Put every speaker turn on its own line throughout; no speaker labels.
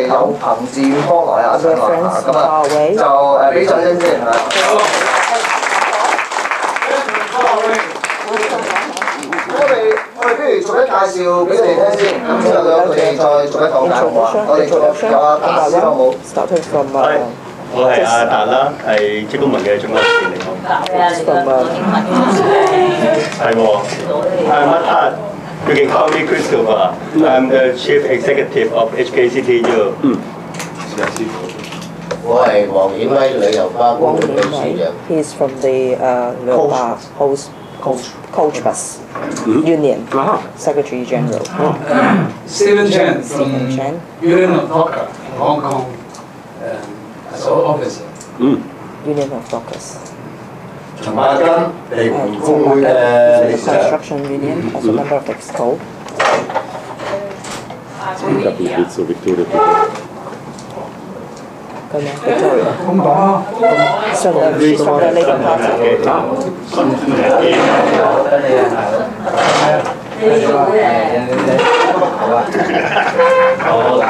有朋自遠方來啊，上來啊，咁啊就俾掌聲先啊！我哋不如逐一介紹俾佢哋聽先，咁之後佢哋再逐一講解好嘛？我哋有阿達先好冇？
我係阿達啦，係職工盟嘅總幹事嚟講。係喎，乜達？You can call me Christopher. I'm the Chief Executive of HKCTU.
我係黃顯威旅遊巴工會秘書長。
He's from the 旅遊巴 Coach Bus Union Secretary General.
Stephen Chen from Union of Docker, Hong Kong, as officer.
Union of Dockers.
陳馬根地盤工會嘅理事長。
Construction Union as a member of Exco. Victoria. She's from the Labour Party.
好啦，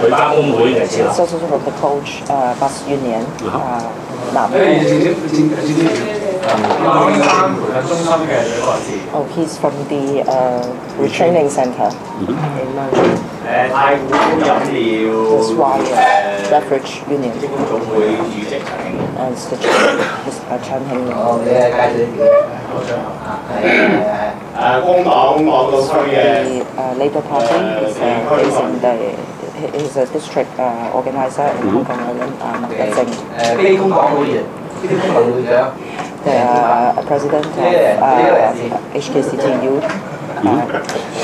佢班工會嘅先。
So from the Coach Bus Union. 南。Oh, he's from the retraining centre in London.
太古飲料
Beverage Union.
總會主席陳慶。
And the Chen Hing.
你係介紹
工黨港島區嘅。
The Labour Party is based in the. He's a district organizer in Hong Kong Island.
非工黨會員，呢啲工盟會長。
The president of HKCTU.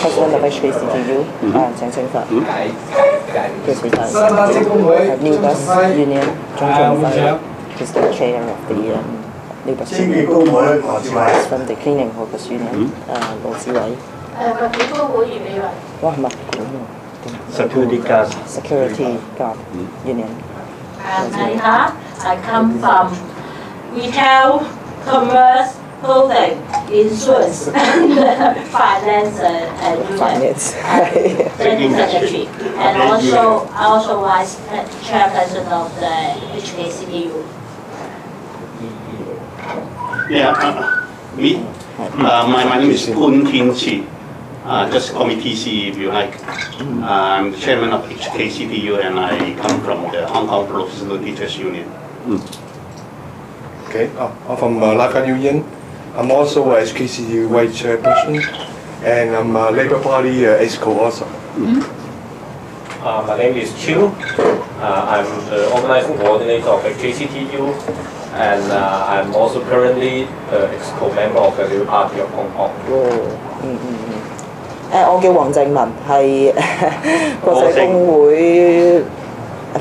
President of HKCTU. 鄭清發。New Bus Union. 鍾俊輝 is the chair of the New Bus Union. From the Cleaning Workers Union. 羅志偉。
物管工會袁美惠。
哇，物管喎。
Security Guard.
Security Guard Union.
I come from retail, commerce, clothing, insurance, and finance secretary. And I also was chairperson of the HKCTU.
Yeah, me. My name is Kun Tin Chi. Just call me TC if you like. I'm the chairman of HKCTU and I come from the Hong Kong Professional Teachers Union.
Okay, I'm from Lifeguard Union. I'm also a HKCTU White Chairperson and I'm a Labour Party EXCO also.
My name is Chiu. I'm the organizing coordinator of HKCTU and I'm also currently the EXCO member of the Labour Party of Hong Kong.
我叫黃靜文，係國際工會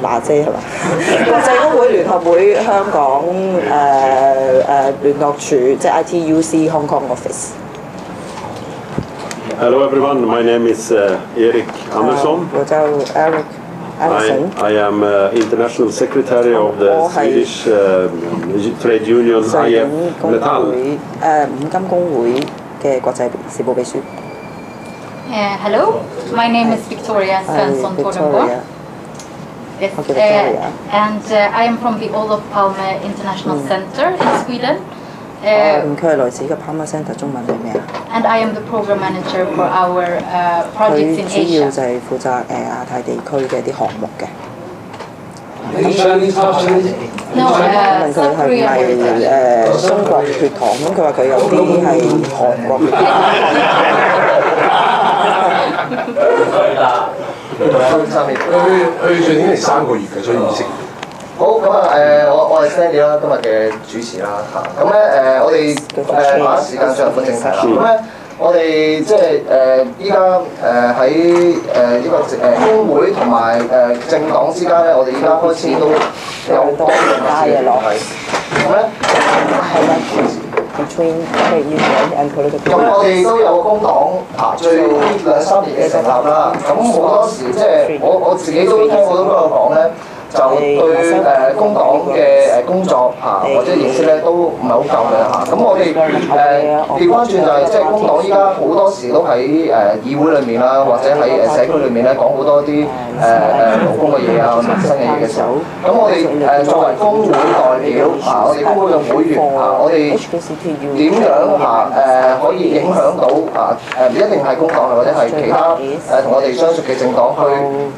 娜姐係嘛？國際工會聯合會香港聯絡處，即係 ITUC Hong Kong Office。Hello
everyone, my name is Erik Andersson.
我叫 Eric Anderson.
I am International Secretary of the Swedish Trade Union IF Metall.
五金工會嘅國際事務秘書。
Hello, my name is Victoria Svensson Tordenborg. Yes, and I am from the Olof Palme International Center in Sweden.
佢係來自嘅 Palme Center，中文係咩啊？
And I am the program manager for our projects in Asia.
佢主要就係負責亞太地區嘅啲項目嘅。
No,
問佢係咪中國血統？咁佢話佢有啲係韓國血統。
佢上年係3個月嘅，所以意識。
好咁啊我係 Sandy 啦，今日嘅主持啦嚇。咁咧我哋把時間進入本正題啦。咁咧我哋即係依家喺呢個工會同埋政黨之間咧，我哋依家開始都有多嘅落去。咁咧咁我哋都有個工黨最2-3年嘅成立啦。咁好多時即係我自己都聽好多朋友講咧。就對工黨嘅工作或者認識咧都唔係好夠嘅嚇。咁我哋調翻轉就係即係工黨依家好多時都喺議會裏面啦，或者喺社區裏面咧講好多啲勞工嘅嘢啊、民生嘅嘢嘅時候，咁我哋作為工會代表我哋工會嘅會員我哋點樣可以影響到唔一定係工黨或者係其他同我哋相熟嘅政黨去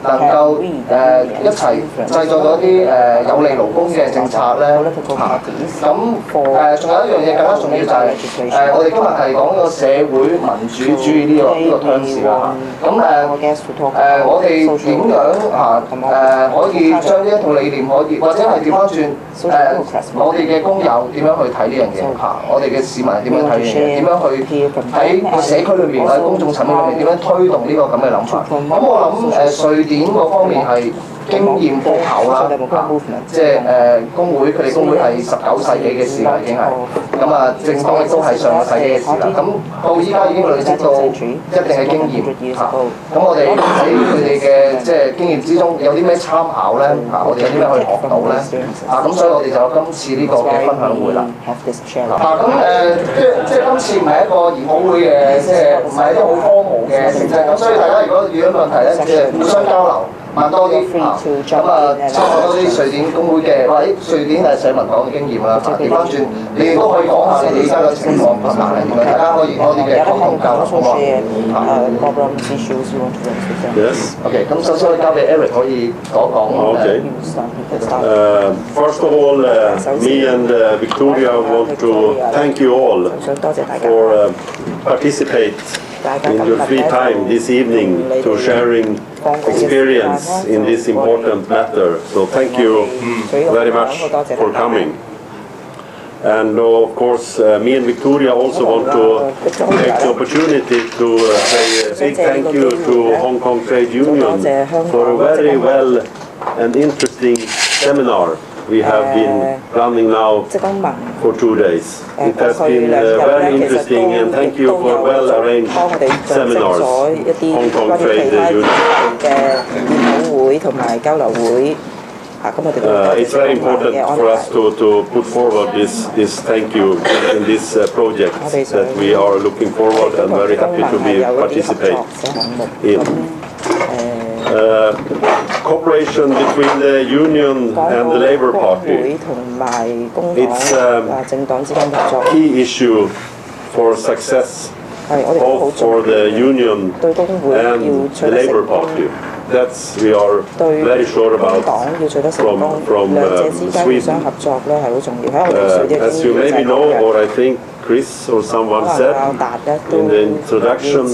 能夠一齊製造咗啲有利勞工嘅政策咧咁仲有一樣嘢更加重要就係我哋今日係講個社會民主主義呢個倡議啦咁我哋點樣可以將呢一套理念可以或者係調翻轉我哋嘅工友點樣去睇呢樣嘢我哋嘅市民點樣睇呢樣嘢點樣去喺個社區裏面喺公眾層面裏面點樣推動呢個咁嘅諗法咁我諗瑞典嗰方面係經驗豐厚啦即係工會佢哋工會係19世紀嘅事啦已經係咁政黨亦都係上個世紀嘅事啦咁到依家已經累積到一定嘅經驗咁我哋喺佢哋嘅即係經驗之中有啲咩參考咧我哋有啲咩可以學到咧咁所以我哋就有今次呢個嘅分享會啦咁即係今次唔係一個研討會嘅即係唔係一啲好荒謬嘅性質咁所以大家如果遇到問題咧即係互相交流問多啲參考多啲瑞典工會嘅或者瑞典社民黨嘅經驗啦調翻轉你哋都可以講下你哋而家嘅情況係點樣大家可以多啲嘅溝通交流好嘛
Yes.
OK 咁首先我哋交俾 Eric 可以講講
First of all, me and Victoria want to thank you all for participate in your free time this evening to sharing experience in this important matter. So thank you very much for coming. And of course, me and Victoria also want to take the opportunity to say a big thank you to Hong Kong Trade Union for a very well and interesting seminar we have been running now for 2 days. It has been very interesting and thank you for well-arranged seminars, Hong Kong Trade Union. It's very important for us to put forward this thank you in this project that we are looking forward and very happy to be participate in. Cooperation between the union and the Labour Party. It's a key issue for success both for the union and the Labour Party. That's we are very sure about from Sweden. As you maybe know, or I think Chris or someone said in the introduction,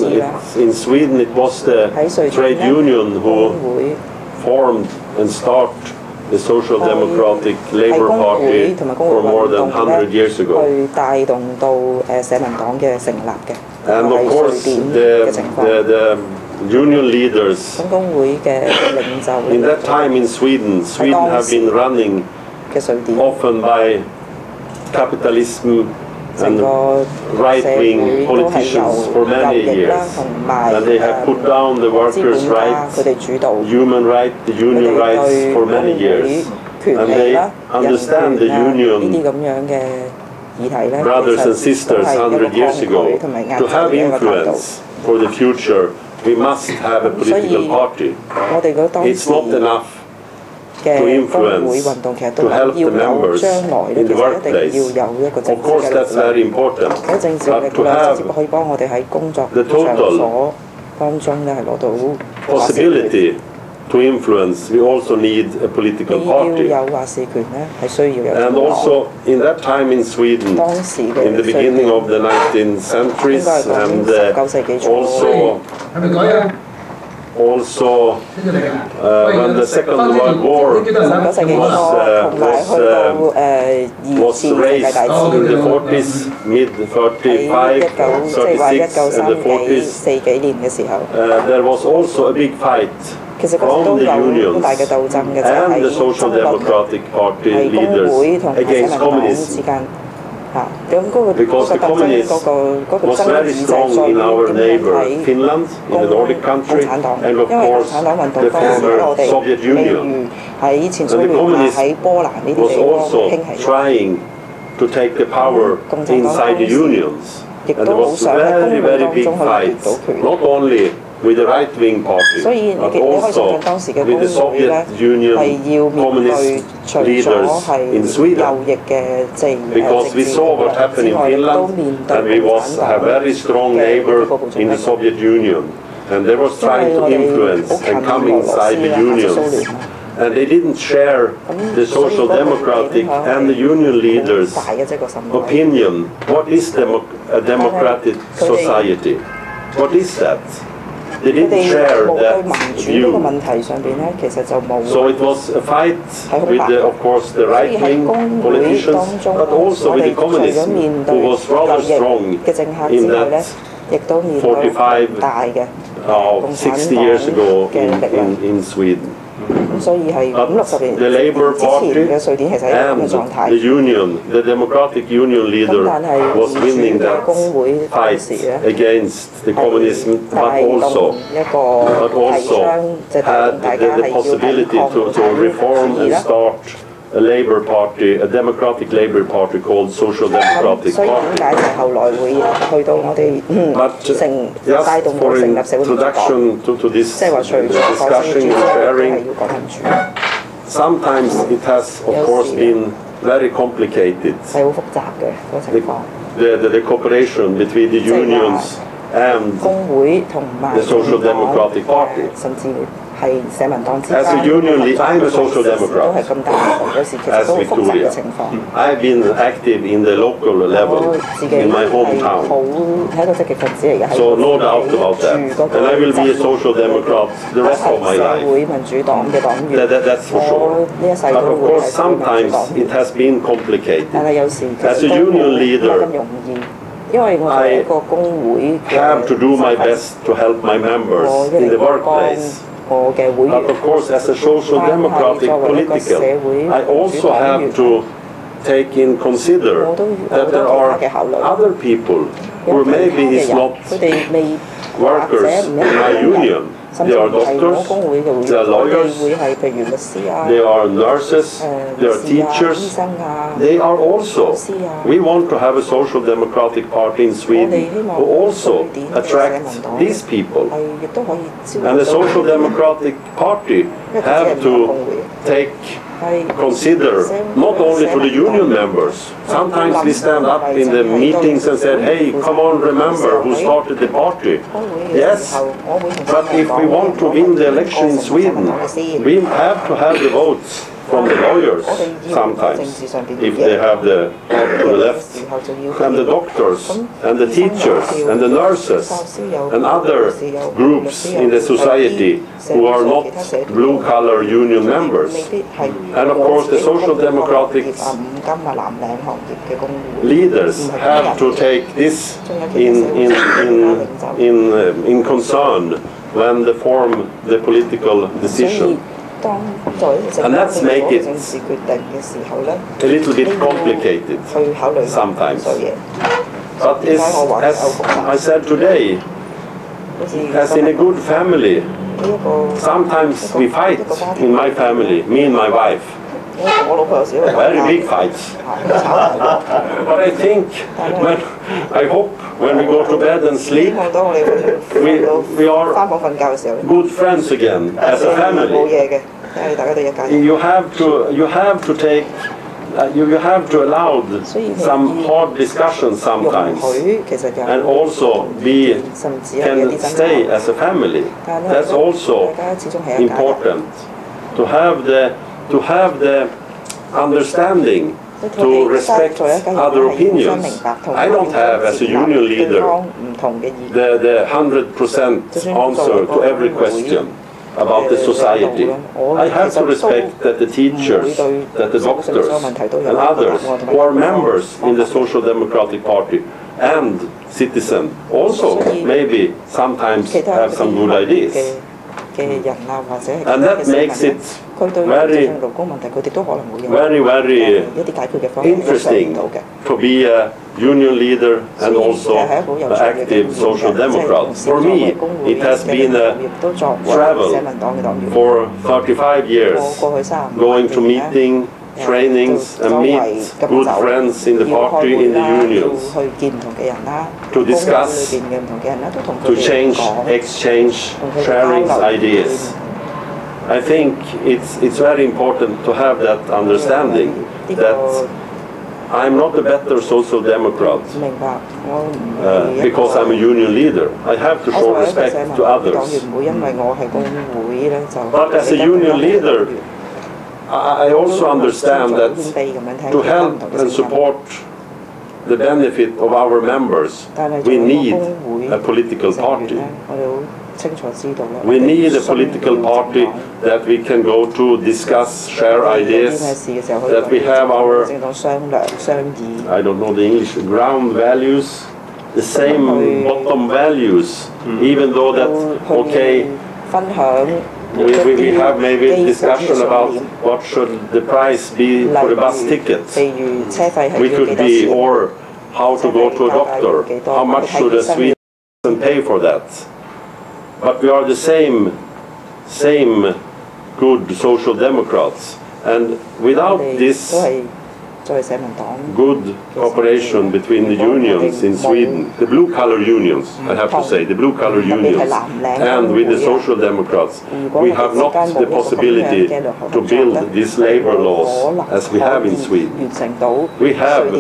in Sweden it was the trade union who formed and started the Social Democratic Labour Party for more than 100 years ago. And of course the union leaders in that time in Sweden have been running often by capitalism and right-wing politicians for many years, and they have put down the workers' rights, human rights, the union rights for many years, and they understand the union brothers and sisters 100 years ago. To have influence for the future, we must have a political party. It's not enough to influence, to help the members in the workplace. Of course, that's very important. But to have the total possibility to influence, we also need a political party. And also, in that time in Sweden, in the beginning of the 19th centuries, and also when the Second World War was raised in the 40s, mid-35, 36 and the 40s, there was also a big fight from the unions and the Social Democratic Party leaders against communism. Because the communism was very strong in our neighbor Finland, in the Nordic country, and of course the former Soviet Union. And the communists was also trying to take the power inside the unions. And there was a very, very big fight, not only with the right-wing party,
所以
but
你可以想
also
象當時嘅
with the
工會咧
Soviet Union
係要面對
communist
除咗
leaders
係
in Sweden.
右翼嘅即係
Because we
政治
saw what
之
happened in
外，都
Finland,
面對
and we was a very strong neighbor in the Soviet Union, and they was trying to influence and come inside the unions. And they didn't share the Social Democratic and the Union leaders' opinion. What is a democratic society? What is that? They didn't share that view. So it was a fight with, of course, the right-wing politicians, but also with the communism, who was rather strong in that 45 or 60 years ago in Sweden. But the Labour Party and the Union, the Democratic Union leader, was winning that fight against the communism, but also had the possibility to reform and start a Labour Party, a Democratic Labour Party called Social Democratic Party. But just for introduction to this discussion and sharing, sometimes it has, of course, been very complicated. The cooperation between the unions and the Social Democratic Party. As a union leader, I'm a social democrat, as Victoria. I've been active in the local level in my hometown. So no doubt about that. And I will be a social democrat the rest of my life. That's for sure. But of course, sometimes it has been complicated. As a union leader, I have to do my best to help my members in the workplace. But of course, as a social democratic political, I also have to take in consider that there are other people who maybe is not workers in my union. They are doctors, they are lawyers, they are nurses, they are teachers. They are also, we want to have a social democratic party in Sweden who also attract these people. And the social democratic party have to consider not only to the union members. Sometimes we stand up in the meetings and say, hey, come on, remember who started the party. Yes, but if we want to win the election in Sweden, we have to have the votes from the lawyers sometimes, if they have the to the left, and the doctors, and the teachers, and the nurses, and other groups in the society who are not blue-collar union members. And of course the social democratic leaders have to take this in concern when they form the political decision. And that's make it a little bit complicated sometimes. But as I said today, as in a good family, sometimes we fight in my family, me and my wife. Very big fights. But I think, I hope when we go to bed and sleep, we are good friends again as a family. You have to take. You have to allow some hard discussions sometimes, and also can stay as a family. That's also important to have the understanding to respect other opinions. I don't have, as a union leader, the 100% answer to every question about the society. I have to respect that the teachers, that the doctors and others who are members in the Social Democratic Party and citizens also maybe sometimes have some good ideas. And that makes it very interesting to be a union leader and also an active social democrat. For me, it has been a travel for 35 years, going to meetings trainings, and meet good friends in the party, in the unions, to discuss, to change, exchange, sharing ideas. I think it's very important to have that understanding that I'm not a better social democrat because I'm a union leader. I have to show respect to others. But as a union leader, I also understand that to help and support the benefit of our members, we need a political party. We need a political party that we can go to, discuss, share ideas, that we have our, I don't know the English, ground values, the same bottom values, even though that, okay, we have maybe a discussion about what should the price be for the bus ticket. We could be, or how to go to a doctor, how much should a Sweden pay for that. But we are the same good social democrats, and without this good cooperation between the unions in Sweden, the blue-collar unions, I have to say, the blue-collar unions, and with the social democrats, we have not the possibility to build these labor laws as we have in Sweden. We have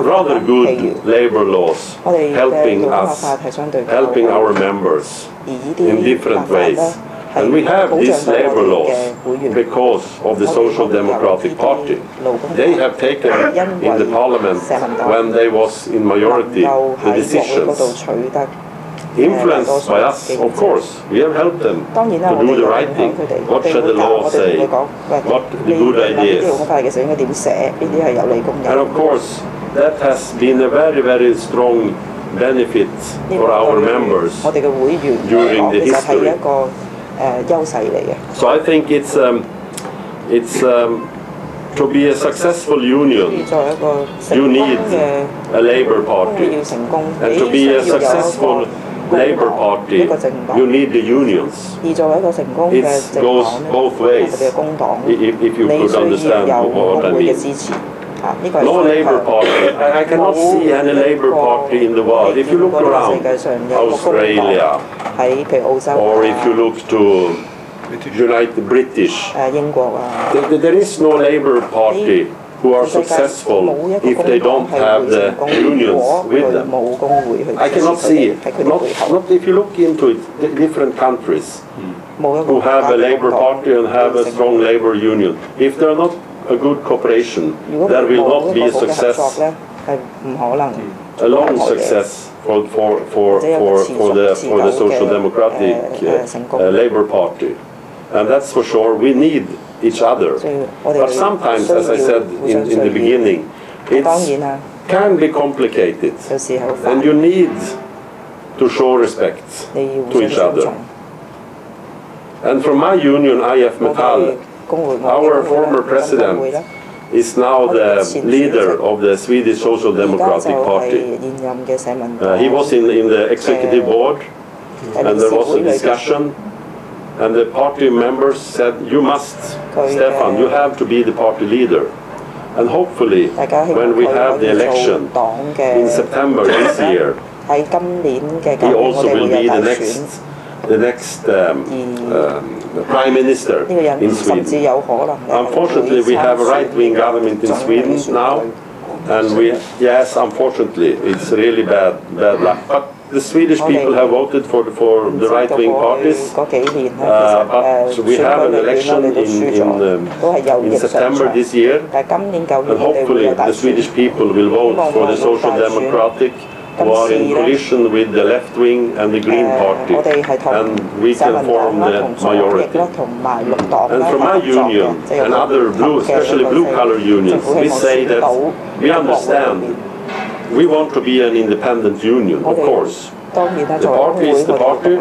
rather good labor laws helping us, helping our members in different ways. And we have these labor laws because of the Social Democratic Party. They have taken in the parliament, when they was in majority, the decisions. Influenced by us, of course. We have helped them to do the right thing. What should the law say? What the good ideas? And of course, that has been a very, very strong benefit for our members during the history. So I think it's to be a successful union, you need a labor party, and to be a successful labor party, you need the unions. It goes both ways, if you could understand what I mean. No labor party. I cannot see any labor party in the world. If you look around Australia, or if you look to United British, there is no labor party who are successful if they don't have the unions with them. I cannot see it. Not if you look into it, the different countries who have a labor party and have a strong labor union. If they're not a good cooperation, there will not be a success, a long success for the Social Democratic Labour Party. And that's for sure. We need each other. But sometimes, as I said in the beginning, it can be complicated. And you need to show respect to each other. And from my union, IF Metall, our former president is now the leader of the Swedish Social Democratic Party. He was in the executive board, and there was a discussion, and the party members said, you must, Stefan, you have to be the party leader. And hopefully, when we have the election in September this year, he also will be the next Prime Minister in Sweden. Unfortunately, we have a right-wing government in Sweden now, and yes, unfortunately, it's really bad luck. But the Swedish people have voted for the right-wing parties, but we have an election in September this year, and hopefully the Swedish people will vote for the Social Democratic, who are in coalition with the left wing and the Green Party, and we can form the majority. And from my union and other blue, especially blue-collar unions, we say that we understand. We want to be an independent union, of course. The party is the party,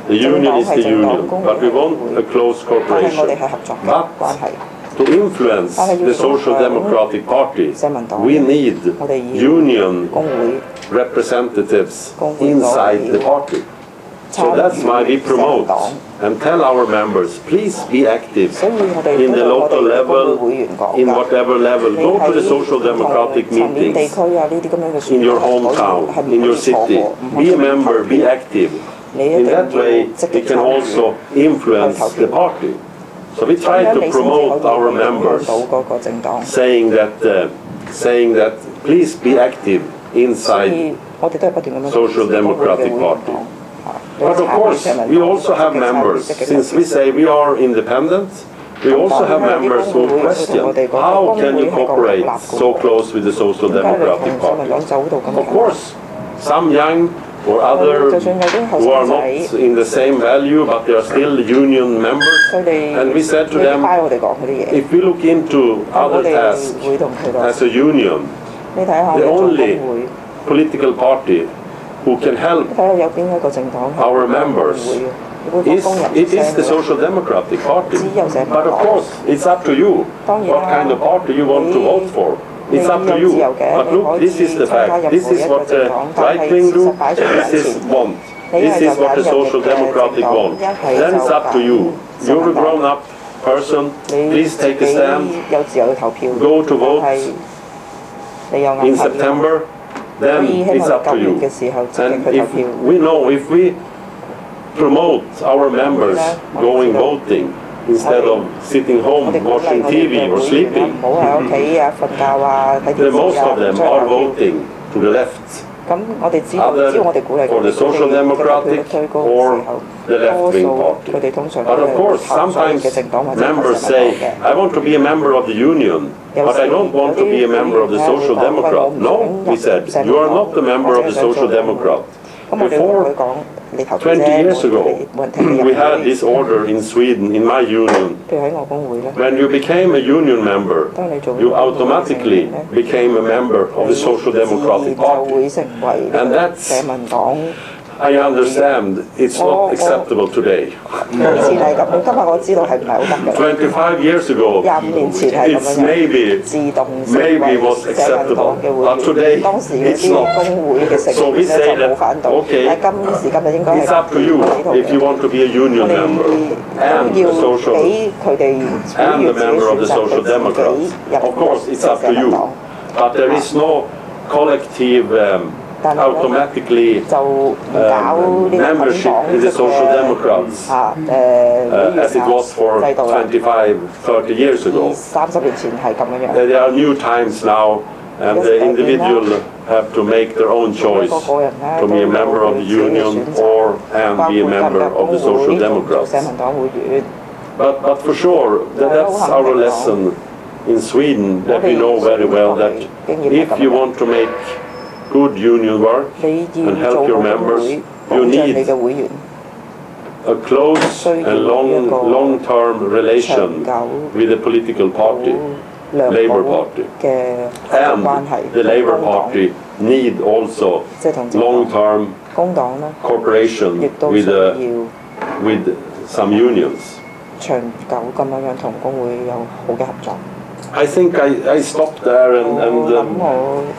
the union is the union, but we want a close cooperation. But to influence the Social Democratic Party, we need union representatives inside the party. So that's why we promote and tell our members, please be active in the local level, in whatever level. Go to the social democratic meetings in your hometown, in your city. Be a member, be active. In that way, we can also influence the party. So we try to promote our members, saying that please be active inside Social Democratic Party. But of course, we also have members, since we say we are independent, we also have members who question, how can you cooperate so close with the Social Democratic Party? Of course, some young or other who are not in the same value, but they are still union members. And we said to them, if we look into other tasks as a union, the only political party who can help our members is the Social Democratic Party. But of course, it's up to you what kind of party you want to vote for. It's up to you. But look, this is the fact. This is what the right-wing group, this is want. This is what the Social Democratic want. Then it's up to you. You're a grown-up person. Please take a stand. Go to vote in September. Then it's up to you. And if we know, if we promote our members going voting instead of sitting home watching TV or sleeping, then most of them are voting to the left, either for the Social Democratic or the left-wing party. But of course, sometimes members say, I want to be a member of the union, but I don't want to be a member of the Social Democrat. No, we said, you are not a member of the Social Democrat. Before 20 years ago, we had this order in Sweden, in my union. When you became a union member, you automatically became a member of the Social Democratic Party. And that's, I understand, it's not acceptable today. 25 years ago, it's maybe was acceptable, but today it's not. So we say that, okay, it's up to you if you want to be a union member and a social and a member of the Social Democrats. Of course, it's up to you, but there is no collective automatically membership in the Social Democrats as it was for 25, 30 years ago. There are new times now, and the individual have to make their own choice to be a member of the union and be a member of the Social Democrats. But for sure, that's our lesson in Sweden, that we know very well that if you want to make good union work and help your members, you need a close and long-term relation with the political party, Labour Party. And the Labour Party need also long-term cooperation with some unions. I think I stopped there, and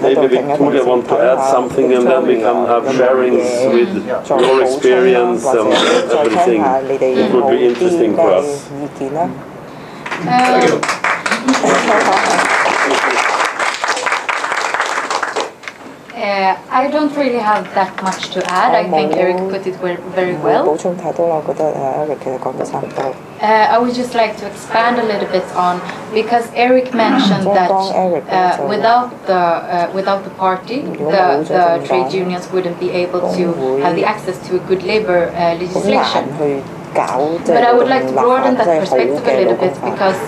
maybe Victoria want to add something, and then we can have sharings with your experience and everything. It would be interesting for us.
Thank you.
I don't really have that much to add. I think Eric put it very well. I would just like to expand a little bit on, because Eric mentioned that without the party, the trade unions wouldn't be able to have the access to a good labor legislation. But I would like to broaden that perspective a little bit, because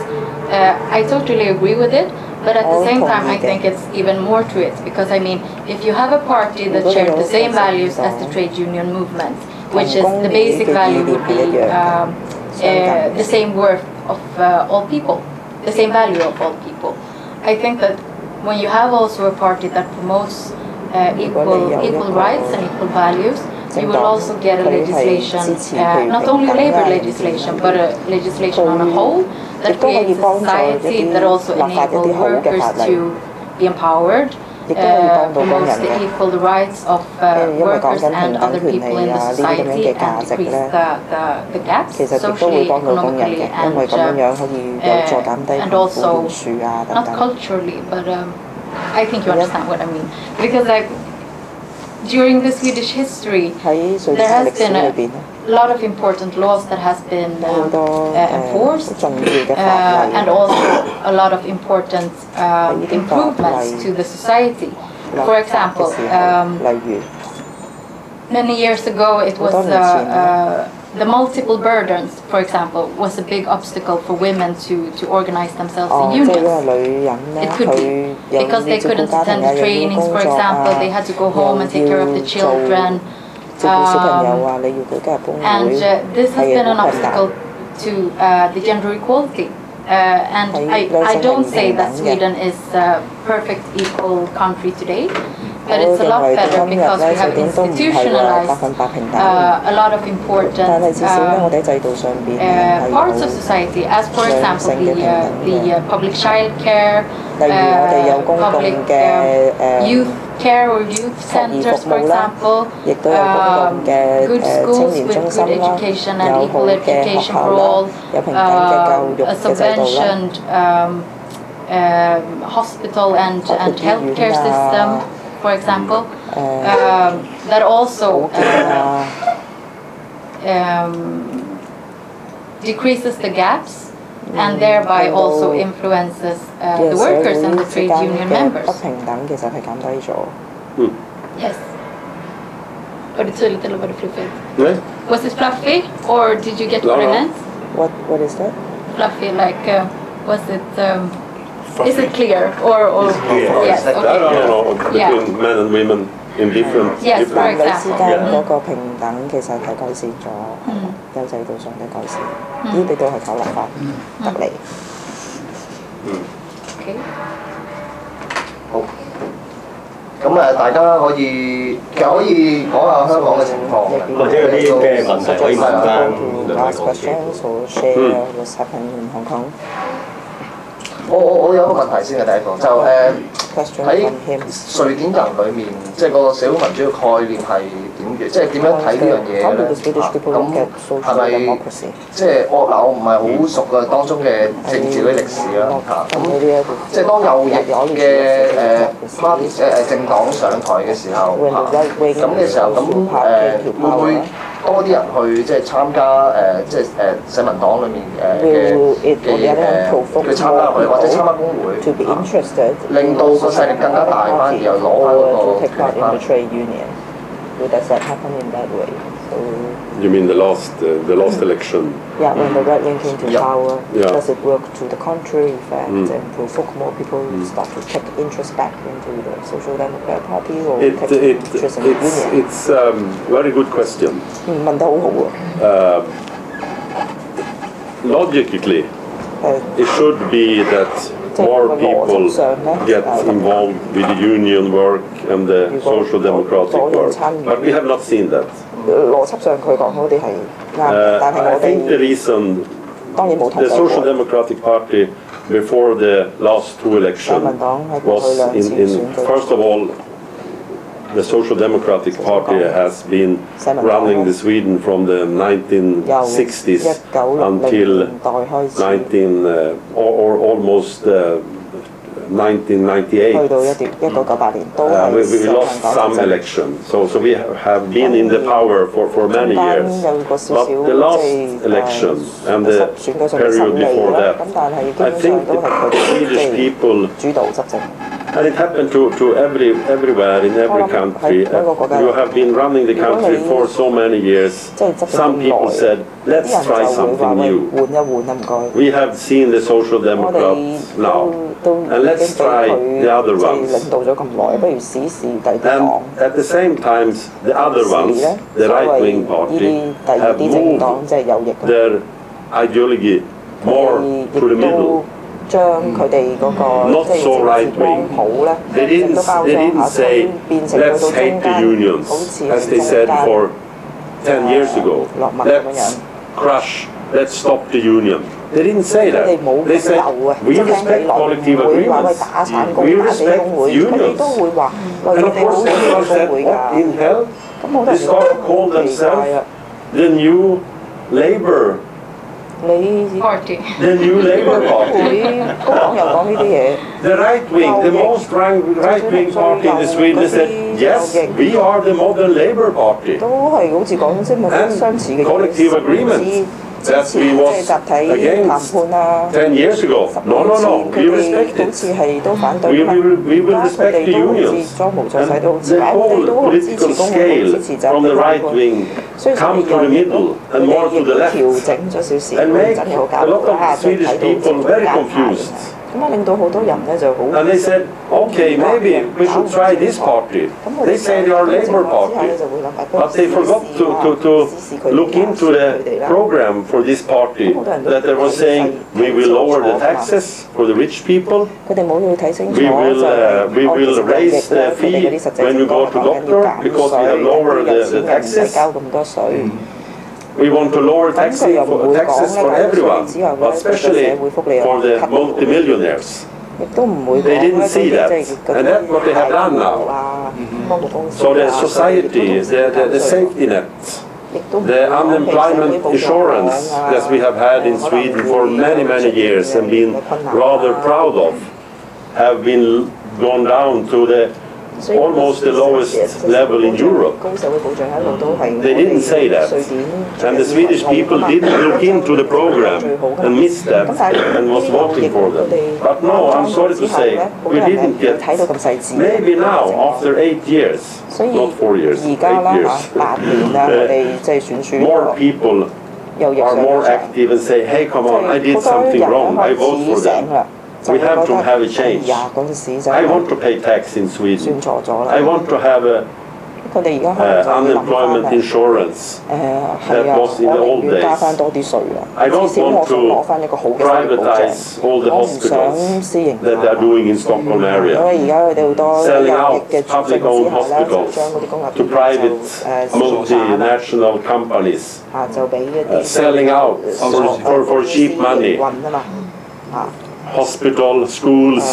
I totally agree with it. But at the same time, I think it's even more to it, because I mean, if you have a party that shares the same values as the trade union movement, which is the basic value would be the same worth of all people, the same value of all people. I think that when you have also a party that promotes equal rights and equal values, you will also get a legislation, not only labor legislation, but a legislation on a whole that creates a society that also enables workers to be empowered promotes the equal rights of workers and other people in the society and decrease the gaps socially, economically, and also not culturally, but I think you understand what I mean. Because like during the Swedish history, there has been a lot of important laws that has been enforced, and also a lot of important improvements to the society. For example, many years ago it was the multiple burdens, for example, was a big obstacle for women to organize themselves in unions. It could be because they couldn't attend the trainings, for example, they had to go home and take care of the children. And this has been an obstacle to the gender equality. And I don't say that Sweden is a perfect equal country today, but it's a lot better because we have institutionalized a lot of important parts of society, as for example the public child care, public youth care or youth centers, for example, good schools with good education and equal education for all, a subventioned hospital and healthcare system, for example, that also decreases the gaps and thereby also influences the workers and the trade union members. Yes. Var det tydligt eller var det fluffigt?
Nej.
Was it fluffy or did you get what I meant?
What is that?
Fluffy, like was it? Is it clear or yes? Okay.
I don't know between men and women in different.
Yes, for example.
之間嗰個平等其實係改善咗，有制度上嘅改善，呢啲都係靠立法得嚟。
Okay.
好。咁大家可以其實可以講下香港嘅情況，
或者有啲咩問題可以問翻兩位講者。
我有一個問題先嘅第一個，就喺瑞典人裏面，即係個社會民主嘅概念係點嘅？即係點樣睇呢樣嘢咧？咁係咪即係我唔係好熟嘅當中嘅政治嗰啲歷史啦咁即係當右翼嘅政黨上台嘅時候咁嘅時候會唔會多啲人去即係參加社民黨裏面嘅參加佢或者參加工會，令到個勢力更加大翻，而又攞翻嗰個權力。
You mean the last election?
Yeah, when the right wing came to power, does it work to the contrary effect and provoke more people start to take interest back into the Social Democrat Party or take interest in the union?
It's a very good question.
問得好好喎。
Logically, it should be that more people get involved with the union work and the social democratic work, but we have not seen that.
邏輯上佢講嗰啲係啱，但係我哋
I think the reason
當然冇同
the Social Democratic Party before the last two elections was in first of all the Social Democratic Party has been running the Sweden from the 1960s until or almost 1998. We lost some elections, so we have been in the power for many years. But the last election and the period before that, I think the Swedish people, and it happened to everywhere in every country. You have been running the country for so many years. Some people said, let's try something new. We have seen the Social Democrats now, and let's try the other ones. And at the same time, the other ones, the right-wing party, have moved their ideology more to the middle. Not so right-wing. They didn't say, let's hate the unions, as they said for 10 years ago. Let's crush let's stop the union. They didn't say that. They said, we respect collective agreements. We respect unions. And of course, everyone said, what in hell? They started to call themselves the new Labour
Party.
The new Labour Party. The right wing, the most right-wing party in Sweden said, yes, we are the modern Labour Party. And collective agreements that we was against 10 years ago. No, we respect it. We will respect the unions. And the whole political scale from the right wing come to the middle and more to the left and make a lot of Swedish people very confused. And they said, okay, maybe we should try this party. They say they are Labour Party, but they forgot to look into the program for this party, that they were saying we will lower the taxes for the rich people, we will raise the fee when you go to doctor because we have lowered the taxes. We want to lower taxes for everyone, but especially for the multimillionaires. They didn't see that, and that's what they have done now. So the society, the safety net, the unemployment insurance that we have had in Sweden for many, many years and been rather proud of, have been gone down to the almost the lowest level in Europe. They didn't say that. And the Swedish people didn't look into the program and missed that and was voting for them. But no, I'm sorry to say, we didn't get, maybe now, after 8 years, not 4 years, 8 years, more people are more active and say, hey, come on, I did something wrong, I vote for them. We have to have a change. I want to pay tax in Sweden. I want to have unemployment insurance that was in the old days. I don't want to privatize all the hospitals that they are doing in Stockholm area. Selling out public-owned hospitals to private multinational companies. Selling out for cheap money. Hospital, schools,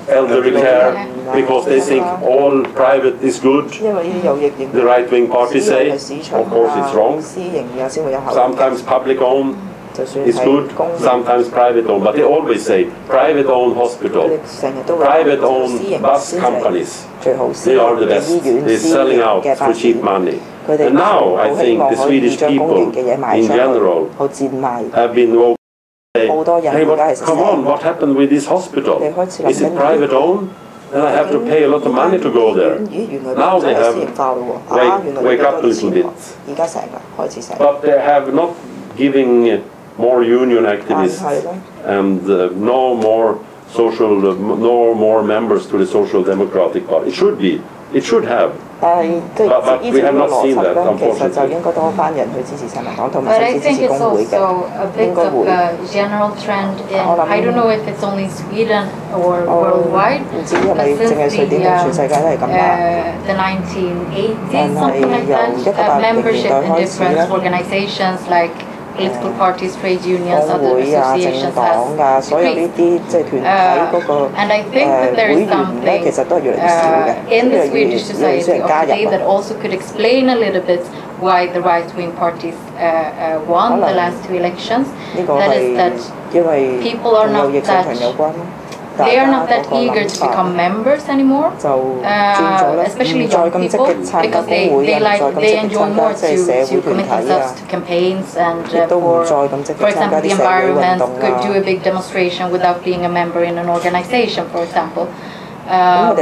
elderly care, because they think all private is good. The right-wing party say, of course it's wrong. Sometimes public-owned is good, sometimes private-owned, but they always say private-owned hospital, private-owned bus companies. They are the best. They're selling out for cheap money. And now I think the Swedish people in general have been woken. Hey, but come on, what happened with this hospital? Is it private owned? And I have to pay a lot of money to go there. Now they have wake up a little bit. But they have not giving more union activists and no more members to the Social Democratic Party. It should be. It should have. But we have not seen that, unfortunately.
But I think it's also a bit of a general trend in, I don't know if it's only in Sweden or worldwide, but since the 1980s, something like that, membership in different organizations like political parties, trade unions, other associations has increased. And I think that there is something in the Swedish society of today that also could explain a little bit why the right-wing parties won the last 2 elections. That is that people are not that eager to become members anymore, especially young people, because they enjoy more to commit themselves to campaigns and for example, the environment, could do a big demonstration without being a member in an organization, for example. That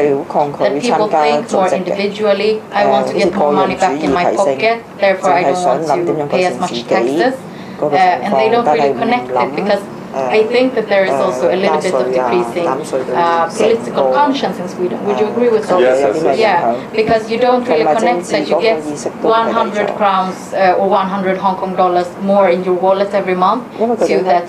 people think more individually. I want to get more money back in my pocket, therefore I don't want to pay as much taxes. And they don't really connect it, because I think that there is also a little bit of decreasing political conscience in Sweden. Would you agree with that?
Yes.
Yeah, because you don't really connect that you get 100 crowns or 100 Hong Kong dollars more in your wallet every month to that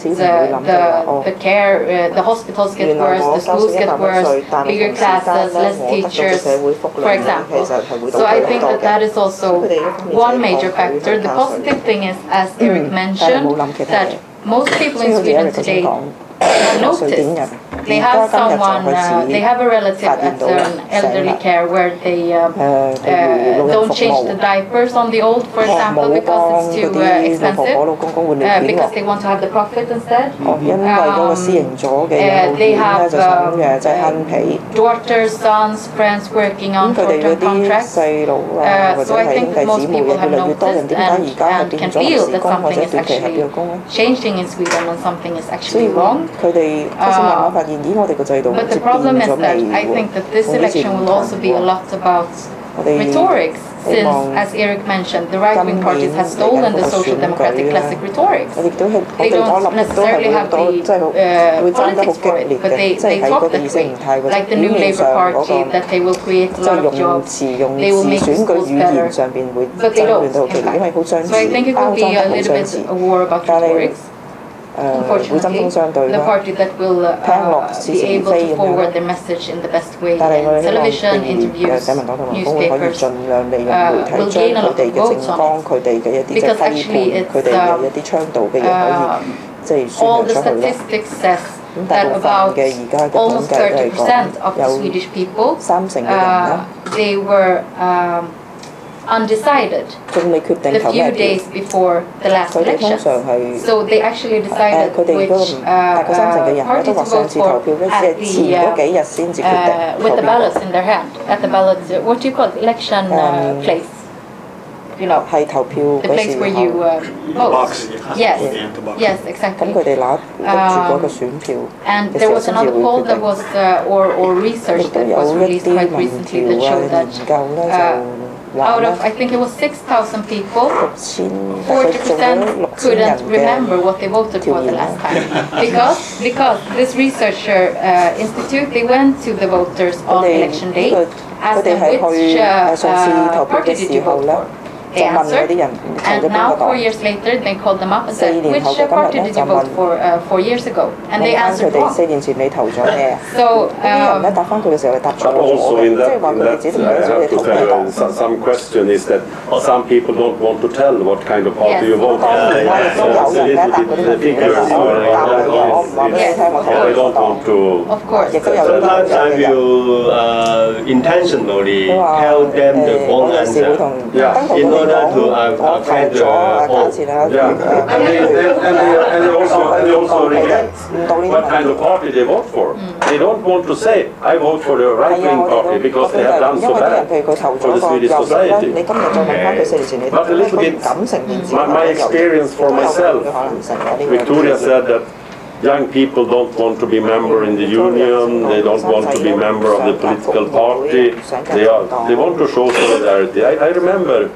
the care, the hospitals get worse, the schools get worse, bigger classes, less teachers, for example. So I think that that is also one major factor. The positive thing is, as Eric mentioned, that most people in Sweden today have noticed. They have someone, they have a relative at an elderly care where they don't change the diapers on the old, for example, because it's too expensive, because they want to have the profit instead. They have daughters, sons, friends working on short-term contracts. So I think that most people have noticed and can feel that something is actually changing in Sweden and something is actually wrong. But the problem is that I think that this election will also be a lot about rhetorics, since, as Eric mentioned, the right-wing parties have stolen the social democratic classic rhetorics. They don't necessarily have the politics for it, but they talk that way. Like the new Labour Party, that they will create a lot of jobs, they will make schools better, but they don't, in fact. So I think it will be a little bit a war about rhetorics. Unfortunately, the party that will be able to forward their message in the best way in television, interviews, newspapers, will gain a lot of votes on it. Because actually it's all the statistics says that about almost 30% of the Swedish people, they were undecided the few days before the last election. So they actually decided which party to vote for at the, with the ballots in their hand, at the ballot, what do you call it, election place? You know, the place where you vote. Yes, yes, exactly. And there was another poll that was, or research that was released quite recently that showed that out of, I think it was 6,000 people, 40% couldn't remember what they voted for the last time. Because this researcher institute, they went to the voters on election day, asked them which party did you vote for. They answered, and now 4 years later they called them up and said, which party did you vote for 4 years ago? And they answered wrong. So,
also in that I have to tell you some question is that some people don't want to tell what kind of party you vote for. The figures they don't want to.
Of course.
Sometimes have you intentionally tell them the wrong answer. In order to affect the vote.
And they also regret what kind of party they vote for. They don't want to say, I vote for the right-wing party because they have done so bad for the Swedish society. But a little bit, my experience for myself, Victoria said that young people don't want to be member in the union, they don't want to be member of the political party, they want to show solidarity. I remember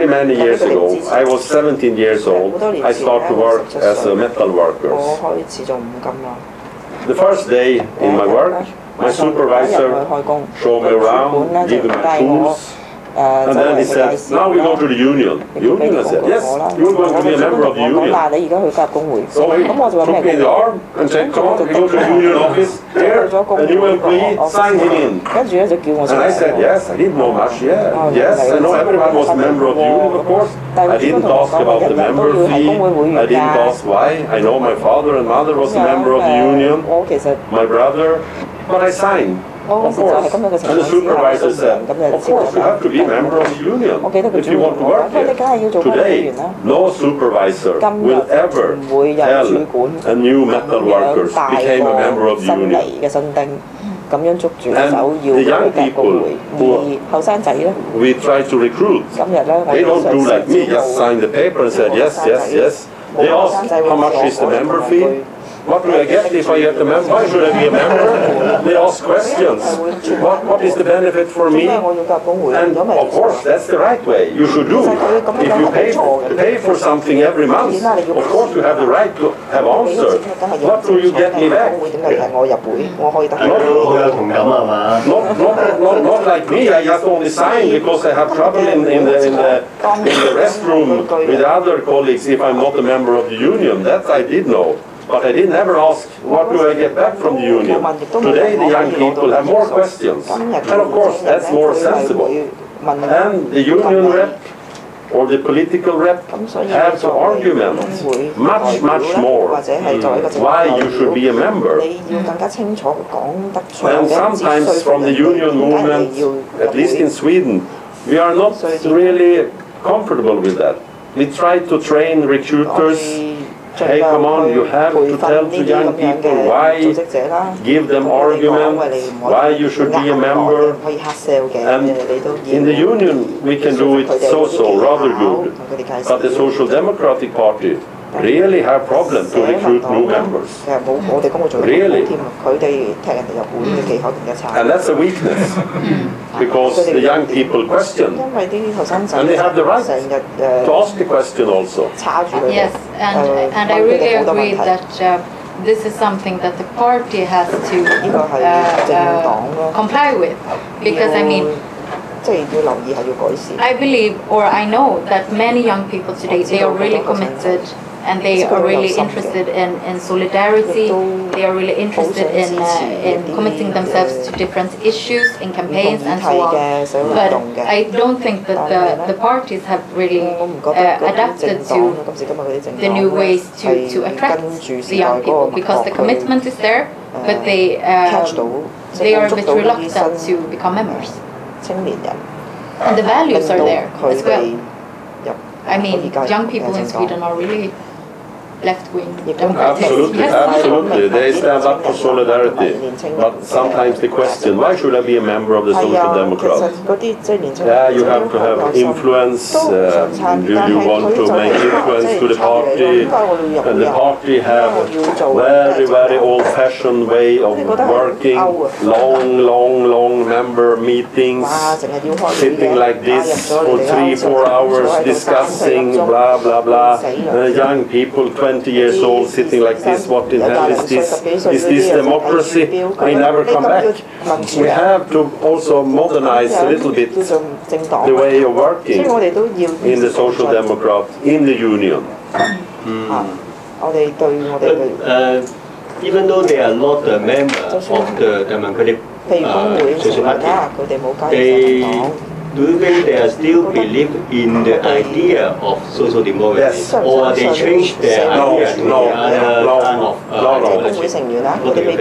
many years ago, I was 17 years old, I started to work as a metal worker. The first day in my work, my supervisor showed me around, gave me my tools, and then he said, now we go to the union. Union? I said, yes, you're going to be a member of the union. So he took me in the arm and said, come on, we go to the union office there, and you will be sign him in. And I said, yes, I didn't know much, yes, I know everyone was a member of the union, of course. I didn't ask about the member fee, I didn't ask why. I know my father and mother was a member of the union, my brother, but I signed. Of course. And the supervisor said, of course, you have to be a member of the union if you want to work here. Today, no supervisor will ever tell a new metal worker became a member of the union. And the young people who we try to recruit, they don't do like me, just sign the paper and say yes. They ask how much is the member fee, What do I get if I get a member? Why should I be a member? They ask questions. What is the benefit for me? And of course, that's the right way. You should do. If you pay for something every month, of course you have the right to have answers. What do you get me back? Not like me. I just only signed because I have trouble in the restroom with other colleagues if I'm not a member of the union. That I did know. But I didn't ever ask, what do I get back from the union? Today the young people have more questions. And of course, that's more sensible. And the union rep or the political rep have to argument much more why you should be a member. And sometimes from the union movement, at least in Sweden, we are not really comfortable with that. We try to train recruiters. Hey, come on, you have to tell to young people why, give them arguments, why you should be a member. And in the union, we can do it so rather good. But the Social Democratic Party really have problems to recruit new members. Really. And that's a weakness. Because the young people question. And they have the right to ask the question also.
Yes, and I really agree that this is something that the party has to comply with. Because I mean, I believe, or I know that many young people today, they are really committed and they are really interested in solidarity. They are really interested in committing themselves to different issues, in campaigns and so on. But I don't think that the parties have really adapted to the new ways to attract the young people, because the commitment is there, but they are a bit reluctant to become members. And the values are there as well. I mean, young people in Sweden are really left-wing democratic.
Absolutely, absolutely. They stand up for solidarity. But sometimes they question, why should I be a member of the Social Democrats? Yeah, you have to have influence. Do you want to make influence to the party? And the party have very old-fashioned way of working. Long member meetings. Sitting like this for 3-4 hours discussing blah blah blah. Young people, 20 years old, sitting like this, what in hell is this? Is this democracy? I never come back. We have to also modernize a little bit the way of working in the Social Democrat, in the union.
Even though they are not a member of the Democratic Social Party, do you think they are still believe in the idea of social democracy? Yes. Or they change their idea to the other kind of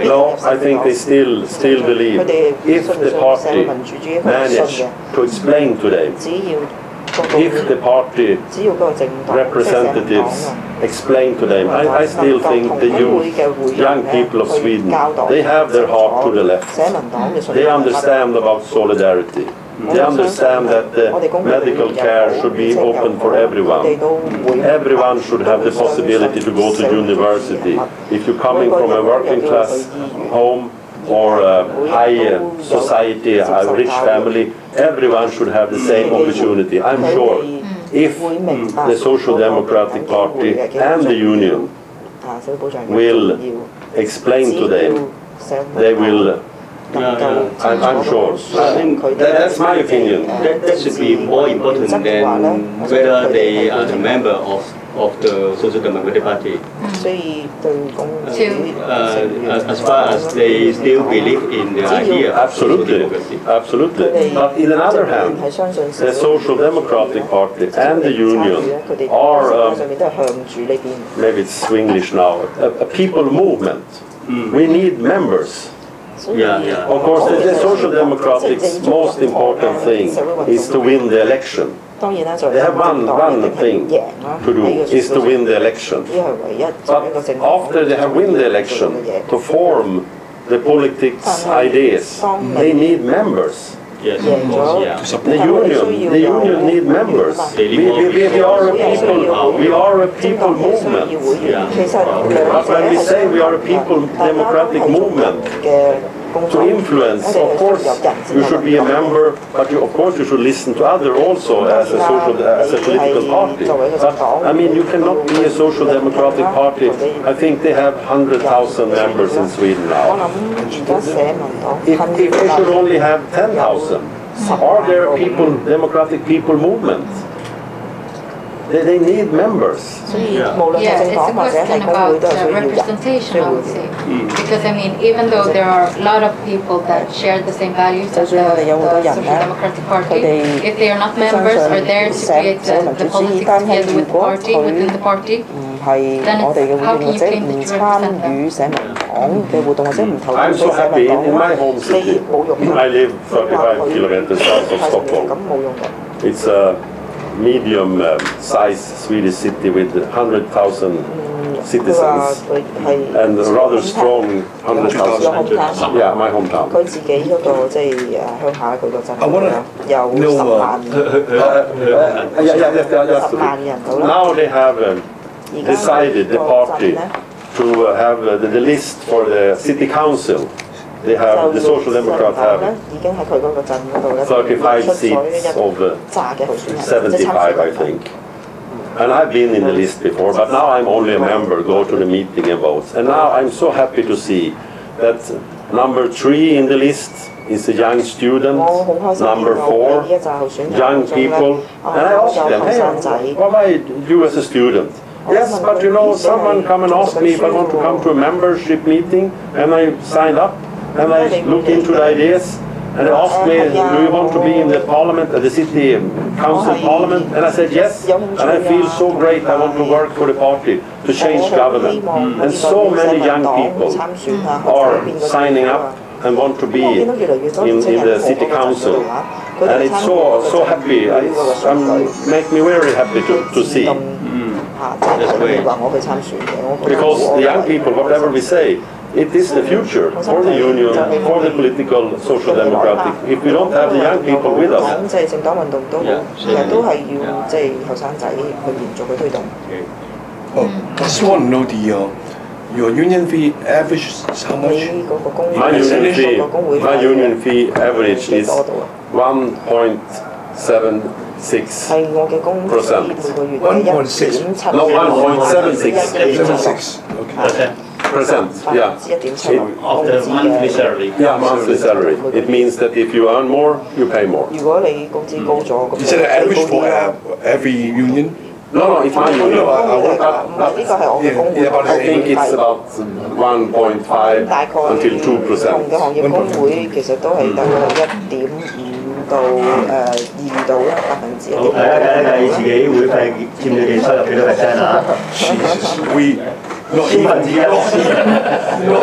No, I think they still believe. If the party manage to explain to them, if the party representatives explain to them, I still think the young people of Sweden, they have their heart to the left. They understand about solidarity. They understand that the medical care should be open for everyone. Everyone should have the possibility to go to university. If you're coming from a working class home or a high society, a rich family, everyone should have the same opportunity. I'm sure if the Social Democratic Party and the Union will explain to them, they will. I'm sure.
I think
that's my opinion.
That should be more important than whether they are a member of the Social Democratic Party. As far as they still believe in the idea of social democracy.
Absolutely. But in another hand, the Social Democratic Party and the Union are, maybe it's Swinglish now, a people movement. We need members.
Yeah.
Of course, the Social Democratic's most important thing is to win the election. They have one thing to do, is to win the election. But after they have won the election, to form the politics ideas, they need members.
Yes, of
贏
course,
咗
yeah.
The union need members. We are a people movement.
其實
But when we say we are a people democratic movement, to influence, of course, you should be a member, but of course you should listen to others also as a political party. But I mean, you cannot be a social democratic party. I think they have 100,000 members in Sweden now. If they should only have 10,000, are there democratic people movements? They need members.
Yeah, it's a question about representation, I would say. Because I mean, even though there are a lot of people that share the same values as the Social Democratic Party, if they are not members or there to create the politics together with the party, within the party, then how can you claim that you represent them?
I'm so happy in my home city. I live 35 kilometers south of Stockholm. It's a medium-sized Swedish city with 100,000 citizens and a rather strong 100,000. Yeah, my hometown.
佢自己嗰個即係鄉下佢個鎮有10萬人到啦。
Now they have decided the party to have the list for the city council. They have the Social Democrats have 35 seats of 75, I think. And I've been in the list before, but now I'm only a member, go to the meeting and vote. And now I'm so happy to see that number 3 in the list is a young student, number 4, young people. And I asked them, hey, why you as a student? Yes, but you know, someone come and ask me if I want to come to a membership meeting, and I signed up. And I looked into the ideas, and they asked me, do you want to be in the parliament, the city council parliament? And I said yes, and I feel so great, I want to work for the party to change government. And so many young people are signing up and want to be in the city council. And it's so happy, it makes me very happy to see.
That's great.
Because the young people, whatever we say, it is the future for the union, for the political social democratic. If we don't have the young people with us.
Oh, I just want to know your union fee average is how much?
My union fee average is 1.76%.
1.6.
No, 1.76.
Okay.
Yeah.
Of the monthly salary.
Yeah, monthly salary. It means that if you earn more, you pay more.
Is it an average for every union?
No, it's my union. I think it's about 1.5 until 2%.
到2到1%。
好，大家計一計自己會費佔你哋收入幾多 percent 啊？
We not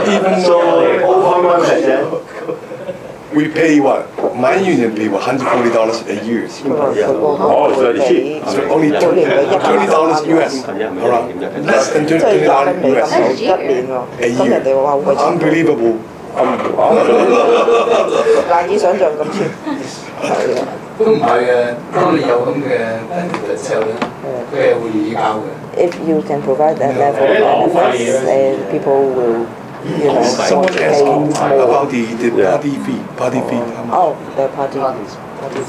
even
so over 1%.
We pay what? My union pay $140 a year.
Oh, it's very cheap.
So only $20 US. Around less than $20 US a year. Unbelievable.
難以想像咁超。係啊。
都唔係嘅，當你有咁嘅 benefit 之後咧，佢係會願意交嘅。
If you can provide that level of benefits, people will, you know,
Someone asked about the party fee.
Oh, the party fee.
Party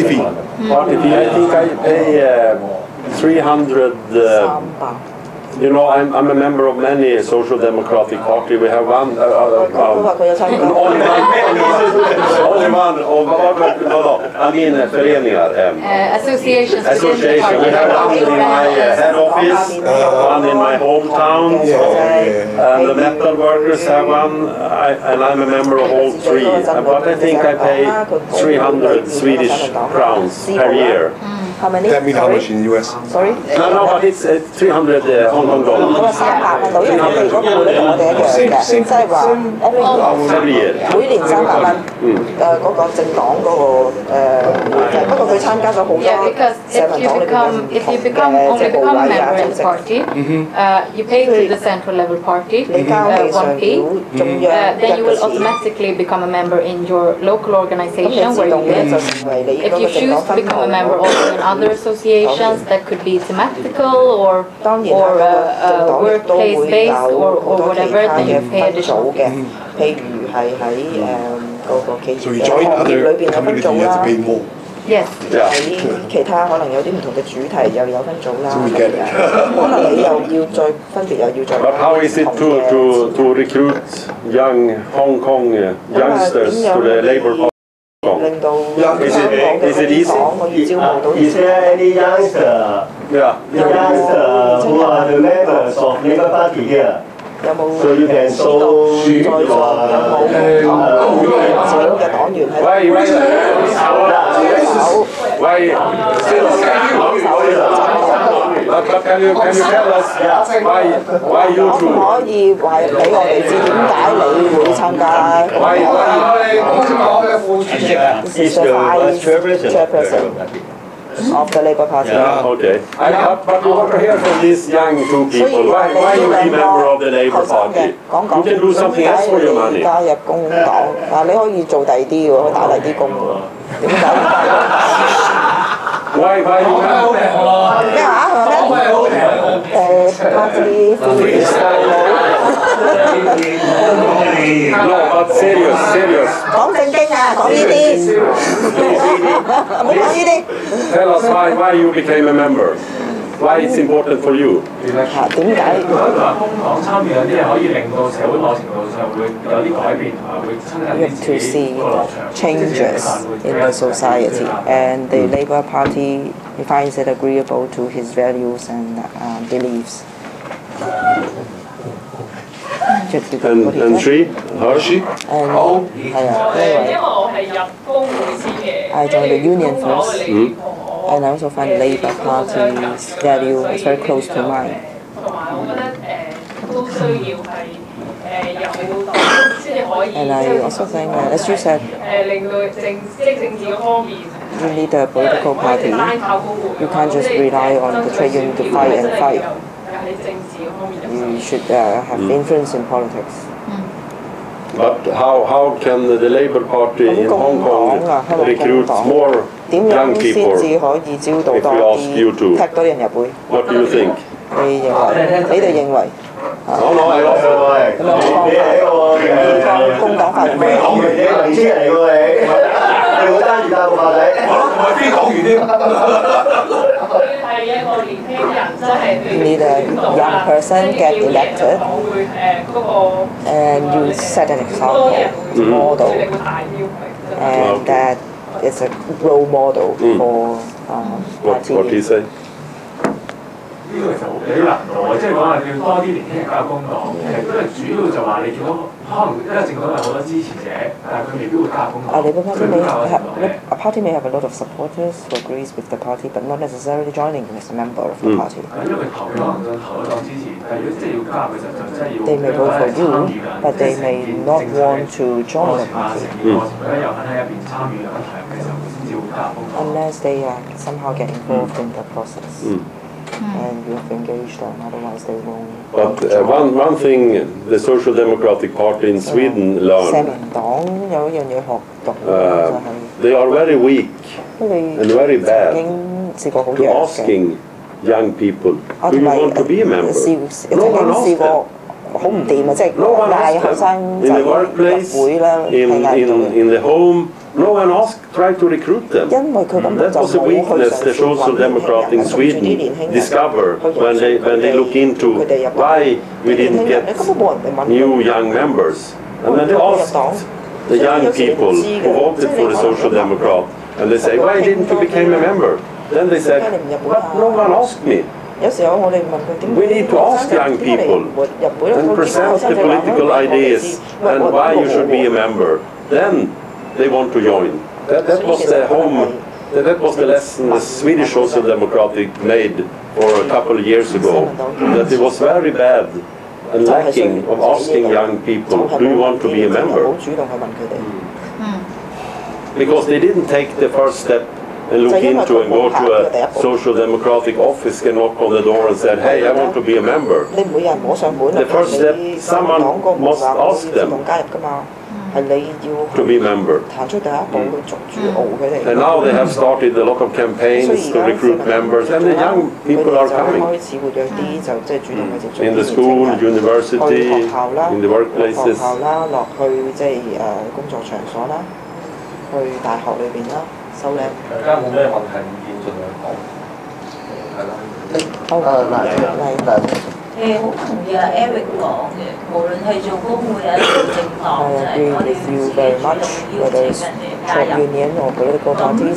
fee.
Party fee. I think I pay 300. You know, I'm a member of many social democratic party. We have one, only one. No. I mean föreningar.
Associations.
Association. We have one in my head office, one in my hometown, and the metal workers have one, and I'm a member of all 3. But I think I pay 300 Swedish crowns per year.
係咪呢
That means how much in US?
Sorry?
No, but it's 300 Hong Kong
佢話
dollars
300蚊到，因為我哋嗰個匯率同我哋一樣嘅，即係話
every year.
每年300蚊。嗰個政黨嗰個會費，不過佢參加咗好多
because
社民黨裏邊嘅唔同嘅即係部委啊組織。
You pay to the central level party
你交俾上表中央
then you will automatically become a member in your local organization where you live. If you choose to become a member also in other associations that could be thematical or workplace based or whatever, then you pay additional fees.
譬如係喺嗰個企
So you
業
join
嘅行業
other
裏邊有分
community,
組
you have
啦
to。pay more.
Yes.
喺其他可能有啲唔同嘅主題又有分組啦，
So we get it.
可能你又要再分別又要再。
But how is it to recruit young Hong Kong youngsters to the Labour Party?
令到
Is it easy?
可以招募到
Is there any youngster who are the members of Labour Party here?
有冇
So you can show
在座有冇少嘅黨員喺
But can you tell us why you
可唔
two?
可以話俾我哋知點解你會參加
Is the vice chairperson
of the Labour Party？
Yeah, okay. But we want to hear from these young two people. Why you be member of the Labour Party? You can do something else for your money.
加入工黨嗱，你可以做第二啲喎，可以打第啲工喎，點解？
Why you
咩話？係咪咩？party
No, but serious.
講正經啊，講呢啲，唔好講呢啲。
Tell us why you became a member. Why it's important for you?
點解？
工黨參與有啲嘢可以令到社會某程度上會有啲改變，同埋會增加
We have to see changes in the society, and the Labour Party finds it agreeable to his values and beliefs.
And she? Hershey?
And 係啊，因為
我係入工會先嘅。
I joined the union first, and I also find Labour Party's value is very close to mine.
同埋我覺得都需要係有黨先至可以。
And I also think that, as you said,
令到政治方面。
you need a political party. You can't just rely on the trade union to fight and fight. You should have influence in politics.
But how can the Labour Party in Hong Kong recruit more young people? If we ask you to, what do you think?
你哋認為？
No, I also like.
工黨發言人。
年青人嚟喎你，你好單住大個馬仔。
我係非黨員添。
係一個年輕人，真係
Need a young person get elected, and you set an example, model, and that is a role model for
What do you say?
呢個其實幾難度嘅，即係講話要多啲年輕人加入工黨，其實都係主要就話你見到可能因為政黨有好多支持者，但係佢未必會加入工黨。
A party may have a lot of supporters who agrees with the party, but not necessarily joining as a member of the party.
因為投票可能就投咗黨支持，但係如果即係要加入嘅時候，就真係要
They may vote for you, but they may not want to join the party.
有份喺入邊參與有份投入嘅時候，佢先至會加入工黨。
Unless they somehow get involved in the process. And you have engaged them, otherwise they won't.
But one thing the Social Democratic Party in Sweden
社
learned,
民黨有一樣嘢學到，就係
they are very weak
佢哋
and very
曾
bad
經試過好
to
弱嘅。
asking young people,
我
do
同
you
埋
want to be a member?
曾經
No one
試
asked
過
them.
好唔掂啊！即係
No one
嗌
asked
後
them.
生
In
仔
the
入
workplace,
會啦，係嗌到嘅。
in the home, no one asked, tried to recruit them.
因為佢根本
That
就
was a
冇去
weakness the
嘗試
Social
揾年輕
Democrats
人
in
捉住啲
Sweden
年輕人
discovered
去
when they look into
佢哋入
why we
年
didn't
輕人，你
get
根本冇人嚟問
new young members. And then they asked the young people who voted for the Social Democrat, and they say, why didn't you become a member? Then they said, but no one asked me.
有時候我哋問佢點
We need to ask young people and present the political ideas and why you should be a member. Then they want to join. That was the home That was the lesson the Swedish Social Democratic made for a couple of years ago, that it was very bad and lacking of asking young people, do you want to be a member? Because they didn't take the first step and look into and go to a social democratic office and knock on the door and said, hey, I want to be a member. The first step, someone must ask them to be member. And now they have started a lot of campaigns to recruit members, and the young people are coming. In the school, university, in the workplaces.
收靚。大家冇咩問題意見，盡量講。係啦。
好，
嚟。
好同意阿 Eric 講嘅，無論係做工會啊，做政黨就係我哋自己主動邀請人哋加入。咁其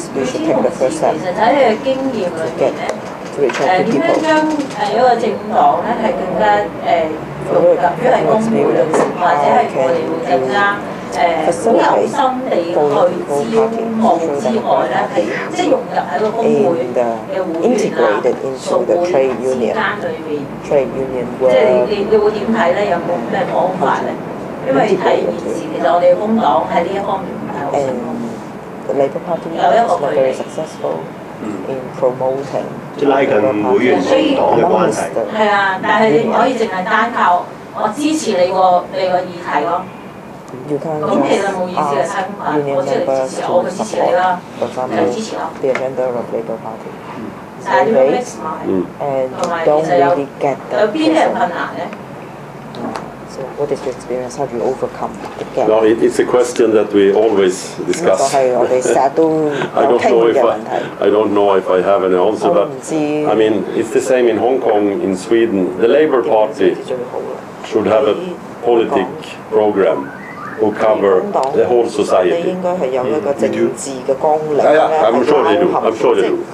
實喺你嘅經驗裏面咧，點樣將一個政黨咧係更加融入於係工會裏面，或者係我哋會更加。好有心地去招募之外咧，係即係融入喺個工會嘅會員啊、屬會之間裏邊，即係你會點睇咧？有冇咩講法咧？因為睇現時其實我哋工黨喺呢一方面唔係好成功，有一個距離。
即係拉近會員同黨嘅關係。
係啊，但係你唔可以淨係單靠我支持你個議題咯。咁其實冇意思嘅，差唔多。我知你支持我，佢支持你啦，就支持咯。但係點樣 mix 埋？同埋其實有邊啲人困難咧？
What is your experience? How do you overcome the gap?
No, it's a question that we always discuss. I don't know if I have an answer, but I mean, it's the same in Hong Kong, in Sweden. The Labour Party should have a politic program who cover the whole society. I'm sure they do. I'm sure they do.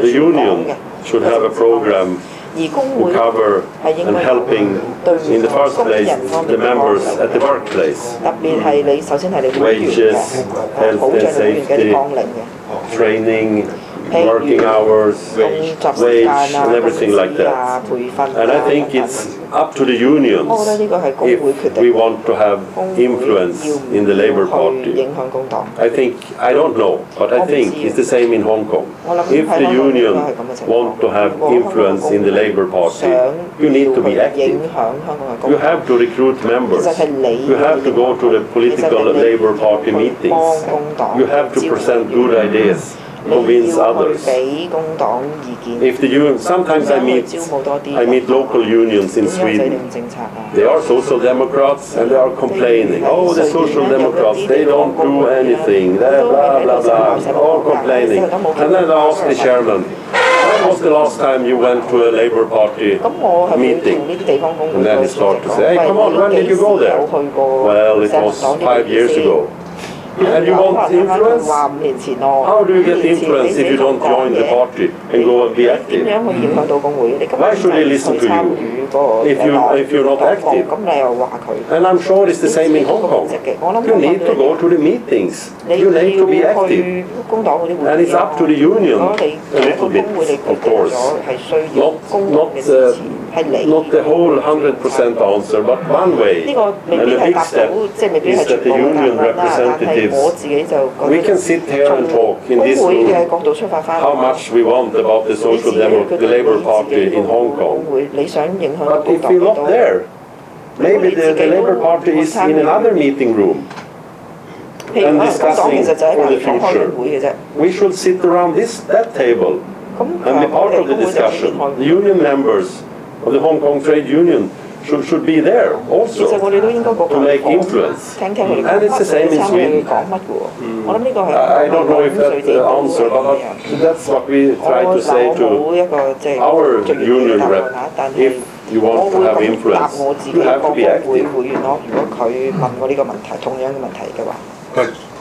The union should have a program who cover and helping in the first place the members at the workplace. Wages, health and safety, training, working hours, wage and everything like that. And I think it's up to the unions if we want to have influence in the Labour Party. I don't know, but I think it's the same in Hong Kong. If the union want to have influence in the Labour Party, you need to be active. You have to recruit members. You have to go to the political Labour Party meetings. You have to present good ideas. Convince others. If the union, sometimes I meet local unions in Sweden. They are social democrats and they are complaining. Oh, the social democrats, they don't do anything. Blah blah blah. All complaining. And then I ask the chairman, when was the last time you went to a Labour Party meeting? And then he starts to say, hey, come on, when did you go there? Well, it was 5 years ago. And you want influence? How do you get influence if you don't join the party and go and be active? Why should they listen to you if you're not active? And I'm sure it's the same in Hong Kong. You need to go to the meetings. You need to be active. And it's up to the union a little bit, of course. Not the whole 100% answer, but one way. And a big step is that the union representatives, we can sit here and talk in this room how much we want about the the Labour Party in Hong Kong. But if we're not there, maybe the Labour Party is in another meeting room and discussing for the future. We should sit around that table and be part of the discussion. The union members of the Hong Kong Trade Union should be there also to make influence. And it's the same in Sweden. I don't know if that's the answer, but that's what we try to say to our union rep. If you want to have influence, you have to be active.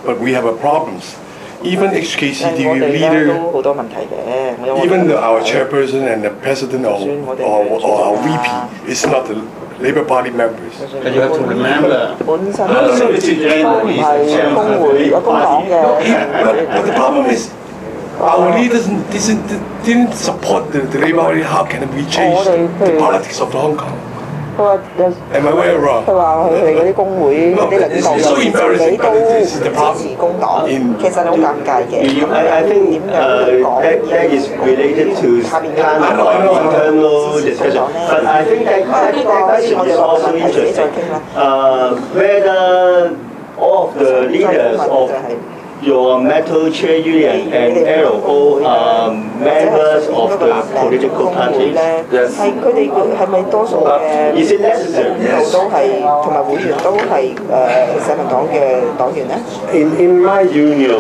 But we have a problems. Even HKCTU leader, even our chairperson and the president or our VP is not the Labour Party members.
And you have to remember,
But the problem is, our leaders didn't support the Labour Party. How can we change the politics of Hong Kong? Am I right or wrong?
佢話佢哋嗰啲工會嗰啲領導人自己都支持工黨，其實好尷尬嘅。
I think that is related to kind of internal discussion. But I think that question is also interesting. Whether all of the leaders of your metal trade union and LO are members of the political parties.
Yes. 係佢哋係咪多數嘅領導都係同埋會員都係社民黨嘅黨員咧
In my union,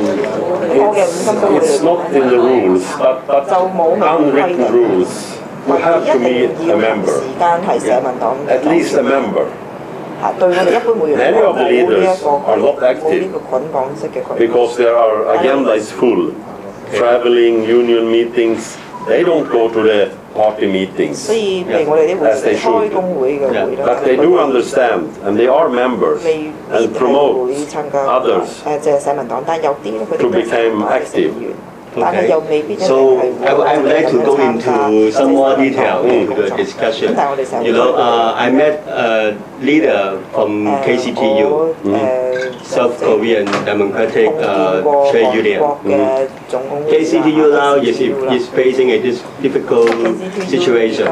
it's not in the rules, but unwritten rules. You have to meet a member, at least a member. Many of the leaders are not active because their agenda is full. Traveling, union meetings, they don't go to the party meetings as they should. But they do understand and they are members and promote others to become active.
Okay. So I would like to go into some more detail into the discussion. You know, I met a leader from KCTU, South Korean Democratic Trade Union. KCTU now is facing a difficult situation.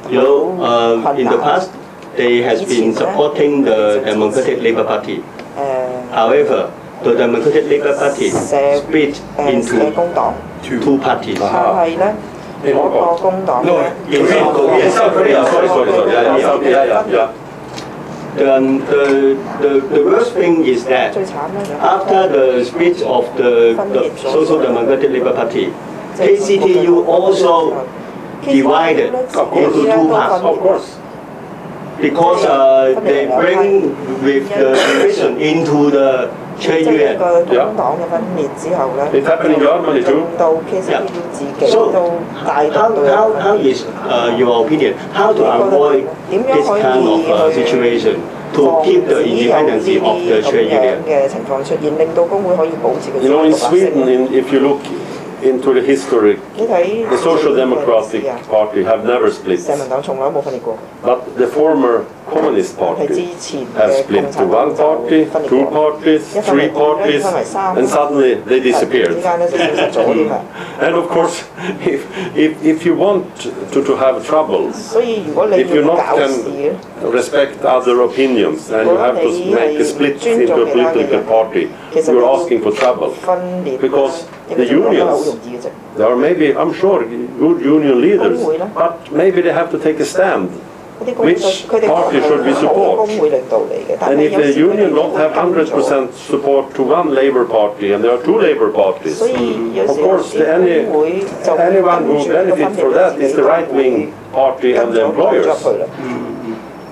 You know, in the past, they has been supporting the Democratic Labour Party. However, the Democratic Labour Party split into two parties. In South Korea, the worst thing is that after the split of the Social Democratic Labour Party, KCTU also divided into two parts. Of course. Because they bring with the division into the trade union.
It happened in Germany too.
So, how is your opinion? How to avoid this kind of situation to keep the independence of the trade union?
You know, in Sweden, if you look into the history, the Social Democratic Party have never split. But the former Communist Party has split to one party, two parties, three parties, and suddenly they disappeared. And of course, if you want to have troubles, if you not can respect other opinions and you have to make a split into a political party, you're asking for trouble. Because the unions, there are maybe, I'm sure, good union leaders, but maybe they have to take a stand. Which party should we support? And if the union don't have 100% support to one Labour Party, and there are two Labour parties, of course anyone who benefits from that is the right-wing party and the employers.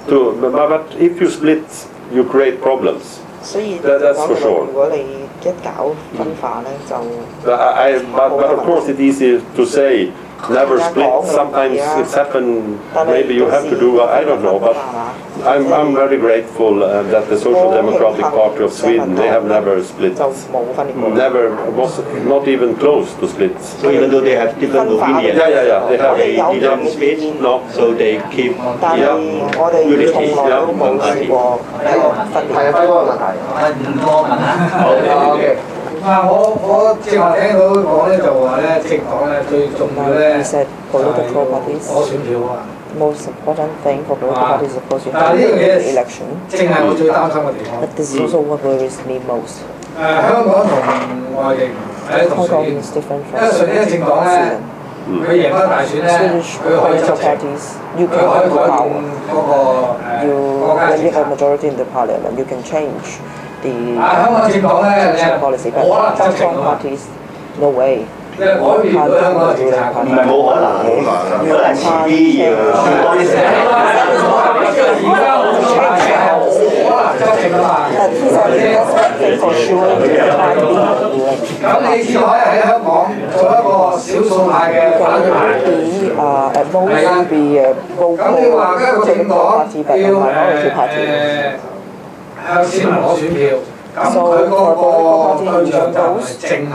But if you split, you create problems. That's for sure. But of course it's easy to say, never split. Sometimes it's happened, maybe you have to do, I don't know, but I'm very grateful that the Social Democratic Party of Sweden, they have never split. Never, was not even close to split.
So even though they have different opinions,
they
didn't split, no, so they keep unity among parties.
係輝哥嘅問題。
5個問題。OK。我正話聽到講咧，就話咧政黨咧最重要咧係攞選票啊。
Most important thing for political parties is of course you
但
have
係呢樣
to
嘢
win the election.
正係我最擔心嘅地方。
But this is also what worries me most.
香港同外地同瑞典，因為瑞典嘅政黨咧，佢贏翻大選咧，佢可以執政，佢可以改變嗰個國家政策。
a majority in the parliament, you can change the
香港政黨咧，你
policy.
冇可能執政
parties, no way.
即係改變唔到香港嘅政策。
唔係冇可能，可能遲啲要多啲時間。
而家好可能執政啊嘛。咁你只可以喺香港做一個少數派嘅反對派。係啊。咁你話一個政黨要向市民攞選票，咁佢嗰個對象就唔係淨係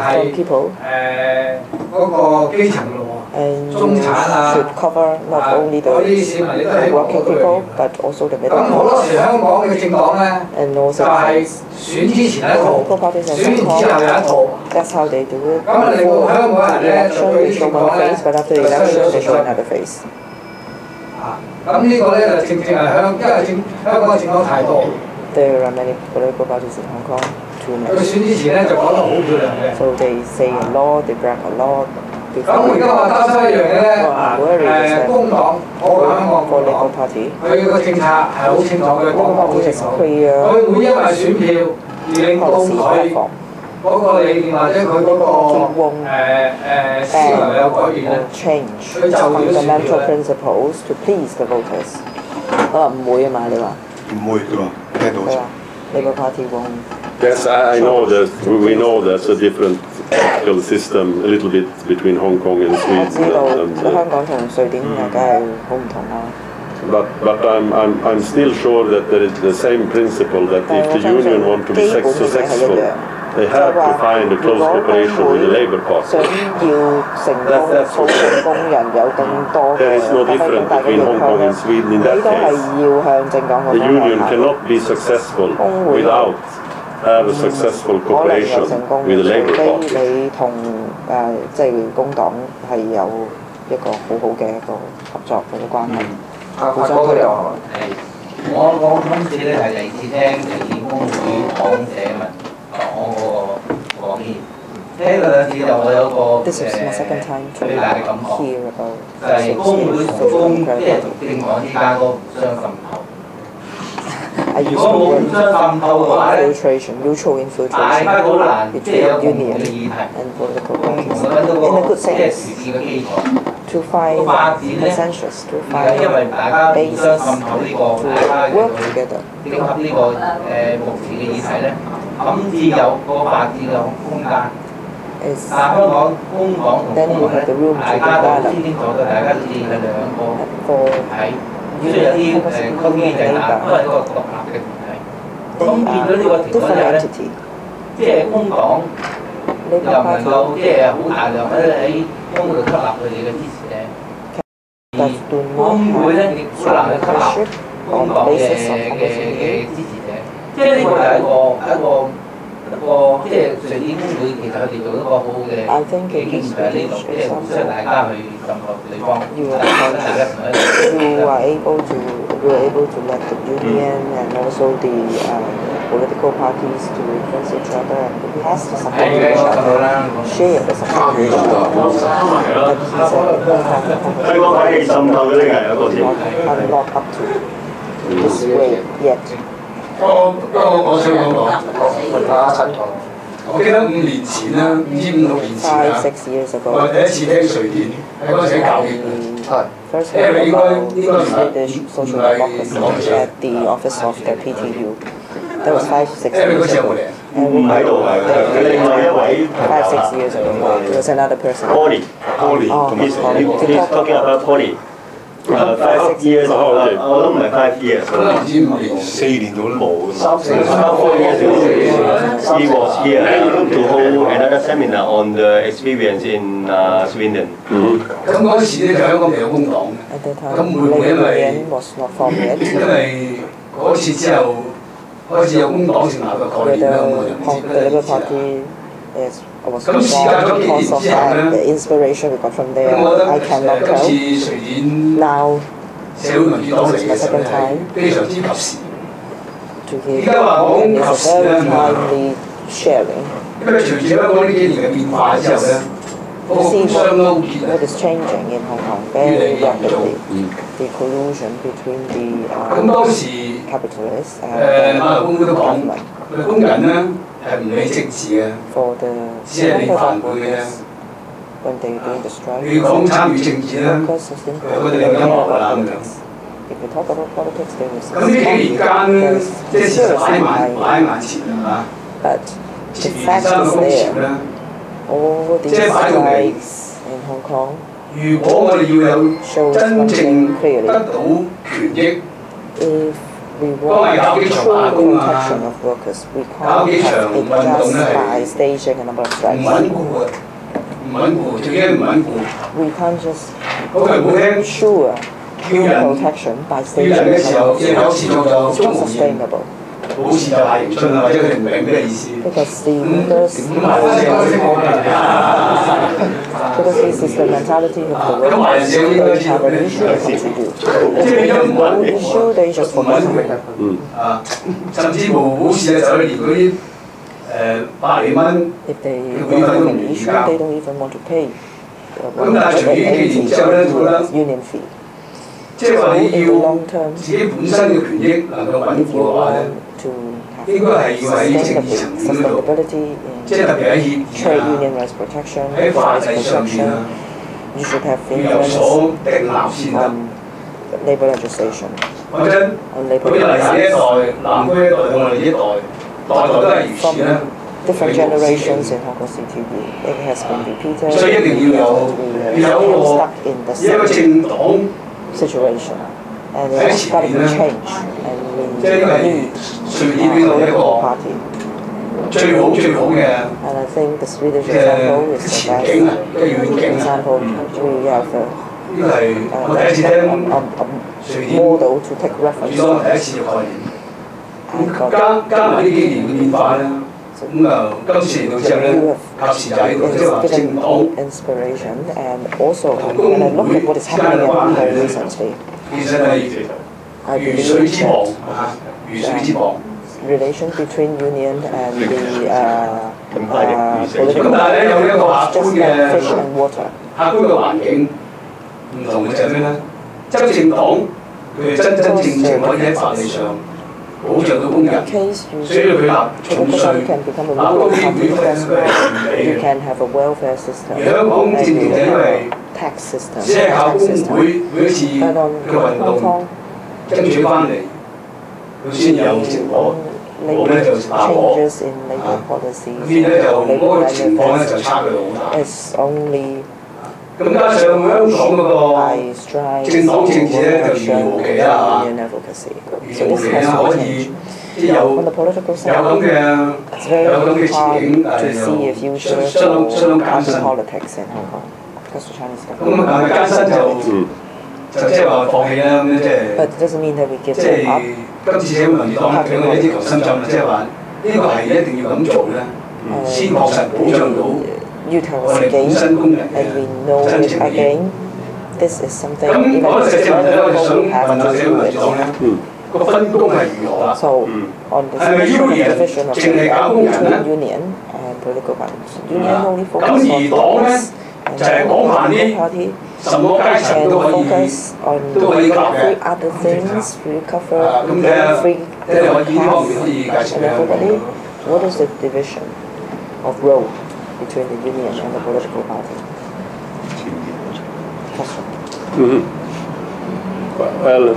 嗰個基層咯喎，中產啊，嗰啲市民你都希望嗰類。咁好多時香港嘅政黨咧，就係選之前一套，選完之後有一套。咁令到香港人咧對嗰啲政黨咧就相信。咁呢個咧就正係因為香港嘅政黨太多。
There are many political parties in Hong Kong. Too many.
佢選之前咧就講得好漂亮嘅。
So they say a lot, they brag a lot.
咁我而家話擔心一樣嘢咧，工黨，我香港工黨，佢個政策係好清楚嘅，講得好清楚。佢會因為選票而令到佢嗰個理念或者佢嗰個思維有改變咧，佢就要
fundamental principles to please the voters。唔會啊嘛，你話？
唔會，佢話聽到先。
Labour Party won't.
Yes, I know that we know there's a different political system a little bit between Hong Kong and Sweden.
我知道香港同瑞典梗係好唔同啦。
But I'm still sure that there is the same principle that if the union want to be successful, they have to find a close cooperation with the Labour Party. There is no difference between Hong Kong and Sweden in that case. The union cannot be successful without have a successful cooperation with the Labour Party.
你同即係工黨係有一個好好嘅一個合作嘅關係。互相推動。
我今次咧係第二次聽地鐵工會講社民黨嗰個講義，聽過兩次就我有個最大嘅感覺，就係工會同政黨之間嗰個互相滲透。如果冇互相滲透嘅話咧，大家好難即係有共同嘅議題，共同揾到個即係時事嘅基礎。個發展咧，因為大家互相滲透呢個大家去整合呢個目前嘅議題咧，咁至有個發展嘅空間。但係香港工黨同工盟咧，大家都清清楚楚，大家都知係兩個係雖然有啲區經濟但都係一個獨立嘅團體。咁變咗呢個情況咧，即係工黨又唔能夠即係好大量喺工會吸納佢哋嘅支持咧。工會咧亦好難去吸納工黨嘅支持者，即係呢個係一個即係瑞典工會其實佢哋做一個好好嘅經驗喺呢度，即係互相大家去任何地方，大家同一齊。
You are able to let the union and also the political parties to influence each other and pass the support to each other, share the support to each other.
香港睇戲滲透嗰啲係有個添。
I'm not up to this way yet.
我想講陳同，我記得5年前啦，5至5、6年前啦，我第一次聽瑞典，喺嗰陣時教協嘅。因為應該唔係
at the office of the PTU. That was 5-6 years ago.
唔喺度係另外一位
5-6 years ago. It was another person.
Polly. He's talking about Polly. 5 years. 我都唔係5 years.
唔知5年
4年到啦。
冇。4 years ago. He was here to hold another seminar on the experience in Sweden.
咁嗰時咧就香港未有工黨嘅，咁會唔會因為嗰次之後開始有工黨成立嘅概念咧？我就唔知咧。咁時間咗幾年之後咧，咁我覺得今次瑞典社會民主黨嚟嘅時候係非常之及時。而家話講及時咧，因為隨住香港呢幾年嘅變化之後咧，嗰個工商勾結啊，越嚟越嚴重。咁當時馬來工會都講，工人咧係唔理政治嘅，只係理飯碗嘅啫。如果講參與政治咧，佢哋有音樂啦咁樣。咁呢幾年間，即係事實擺喺眼前係嘛？前面生嘅風潮咧，即係擺到嚟。如果我哋要有真正得到權益，
We want true protection of workers. We can't have it just by staging a number of strikes. We can't just ensure true protection by staging a number of strikes. It's not sustainable. Because the leaders, because this is the mentality of the workers, they have an issue to contribute. If they have no issue, they just focus on it.
甚至乎好事咧，就連嗰啲百零蚊
If they don't have an issue, they don't even want to pay union fee.
即係話你要自己本身嘅權益能夠穩固嘅話咧，應該係要喺政治層面嗰度，即係特別喺協議喺法例上面啊，要有所訂立先得。
Labour legislation.
講真，佢嚟下一代、南區一代同我哋呢一代，代代都係如此啦。
Different generations in Hong Kong CTV, it has been repeated.
所以一定要有一個政黨。
Situation, and it's got to be changed, and we need a political party. And I think the Swedish example is the best example. We have a model to take reference from. Inspiration and also when I look at what is happening in Hong Kong recently, I believe that relation between union and the political party is just like fish and water.
客觀嘅環境唔同嘅就係咩咧？執政黨佢哋真正可以喺法例上保障到工人，所以佢立重稅，立高啲會費，
You can have a welfare system,
香港正正就因為
tax system,
只係靠工會每一次嘅運動爭取翻嚟，佢先有成果。冇咧就打和，咁呢咧就嗰個情況咧就差距好大。咁加上香港嗰個政黨政治咧就如無其啦嚇，如無其啦可以即係有咁嘅前景，但係又相當艱辛。咁但係艱辛就即係話放棄啦，咁樣即係今次社會民主黨俾我哋一啲求生狀，即係話呢個係一定要咁做咧，先確實保障到我哋本身工人嘅真正利益。咁我實際問題咧，我哋想問下社會民主黨咧，個分工係如何啦？係咪 union 淨係搞工人咧？咁而黨咧就係廣泛啲。 什麼階層都可以搞嘅，咁睇下我呢方面可以介紹嘅。
What is the division of role between the union and the political party?
Well,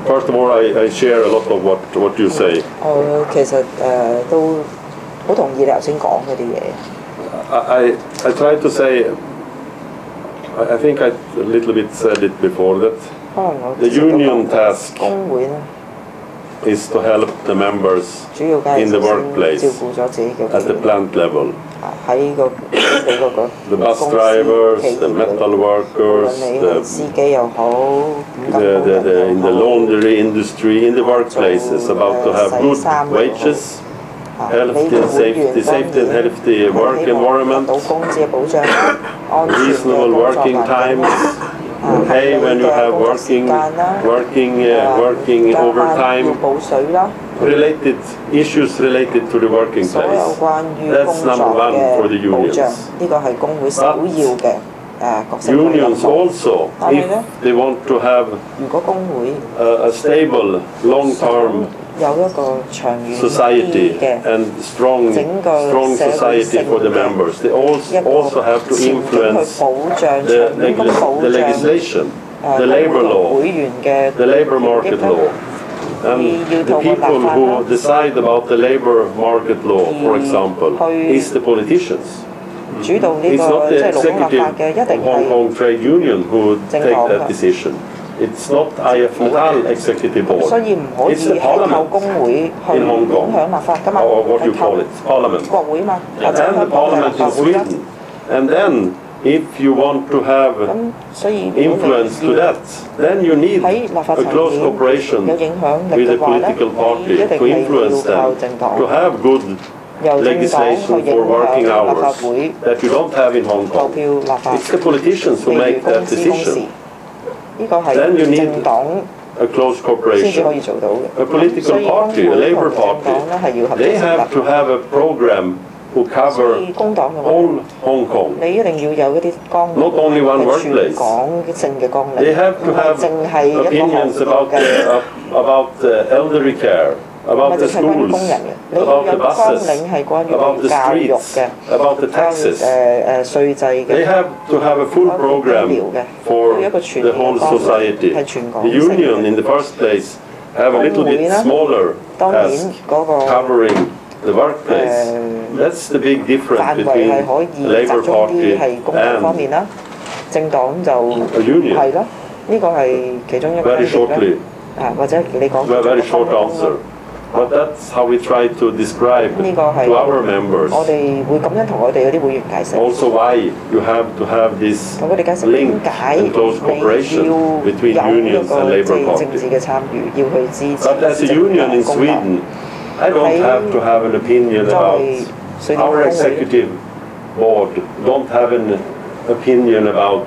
first of all, I share a lot of what you say.
其實都好同意你頭先講嗰啲嘢。
I try to say. I think I a little bit said it before that the union task is to help the members in the workplace at the plant level. The bus drivers, the metal workers, in the laundry industry, in the workplaces, about to have good wages. Healthy and safety and healthy work environment, reasonable working times, pay when you have working overtime, related issues related to the working place. That's number one for the unions. But unions also, if they want to have a stable, long-term society and strong society for the members, they also have to influence the legislation, the labor law, the labor market law. And the people who decide about the labor market law, for example, is the politicians. It's not the executive of Hong Kong Trade Union who take that decision. It's not IFMAR executive board.
所以唔可以係靠工會去影響立法㗎嘛，係靠國會嘛，或者香港嘅立法會啦。
And then, if you want to have influence to that, then you need a close cooperation with the political party to influence them, to have good legislation for working hours that you don't have in Hong Kong. It's the politicians who make that decision. Then you need a close cooperation. A political party, a Labour Party, they have to have a program who cover all Hong Kong. Not only one workplace. They have to have opinions about elderly care, about the schools, about the buses, about the streets, about the taxes. They have to have a full program for the whole society. The union, in the first place, have a little bit smaller task, covering the workplace. That's the big difference between the Labour Party and a union. Very shortly, very short answer. But that's how we try to describe to our members. Also why you have to have this link and close cooperation between unions and Labour Party. But as a union in Sweden, I don't have to have an opinion about our executive board, don't have an opinion about,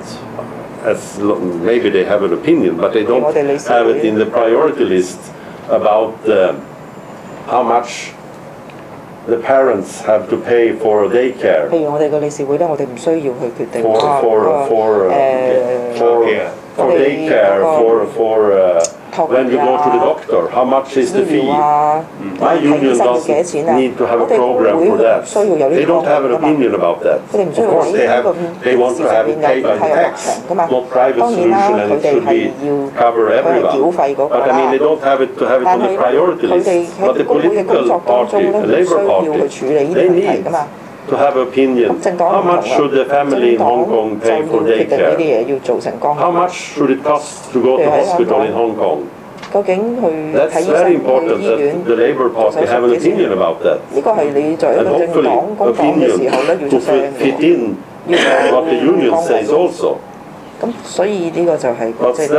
maybe they have an opinion, but they don't have it in the priority list about how much the parents have to pay for daycare. For daycare, when you go to the doctor, how much is the fee? My union doesn't need to have a program for that. They don't have an opinion about that. Of course they want to have it paid by tax, not private solution, and it should be cover everyone. But I mean, they don't have it to have it on the priority list. But the political party, the Labour Party, they need to have opinion. How much should the family in Hong Kong pay for daycare? How much should it cost to go to hospital in Hong Kong? That's very important that the Labour Party have an opinion about that. And hopefully opinion to fit in what the union says also. But that's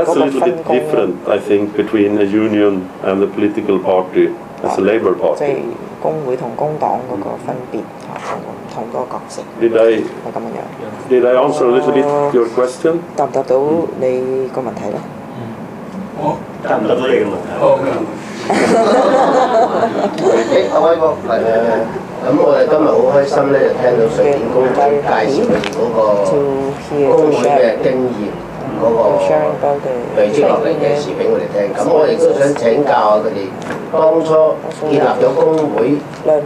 a little bit different, I think, between a union and the political party as a Labour Party. Did I answer a little bit your question?
答唔答到你個問題咧？
答唔答到你嘅問題？
阿威哥，咁我哋今日好開心咧，就聽到瑞典工會介紹嗰個工會嘅經驗，嗰個累積落嚟嘅事俾我哋聽。咁我亦都想請教下佢哋，當初建立咗工會，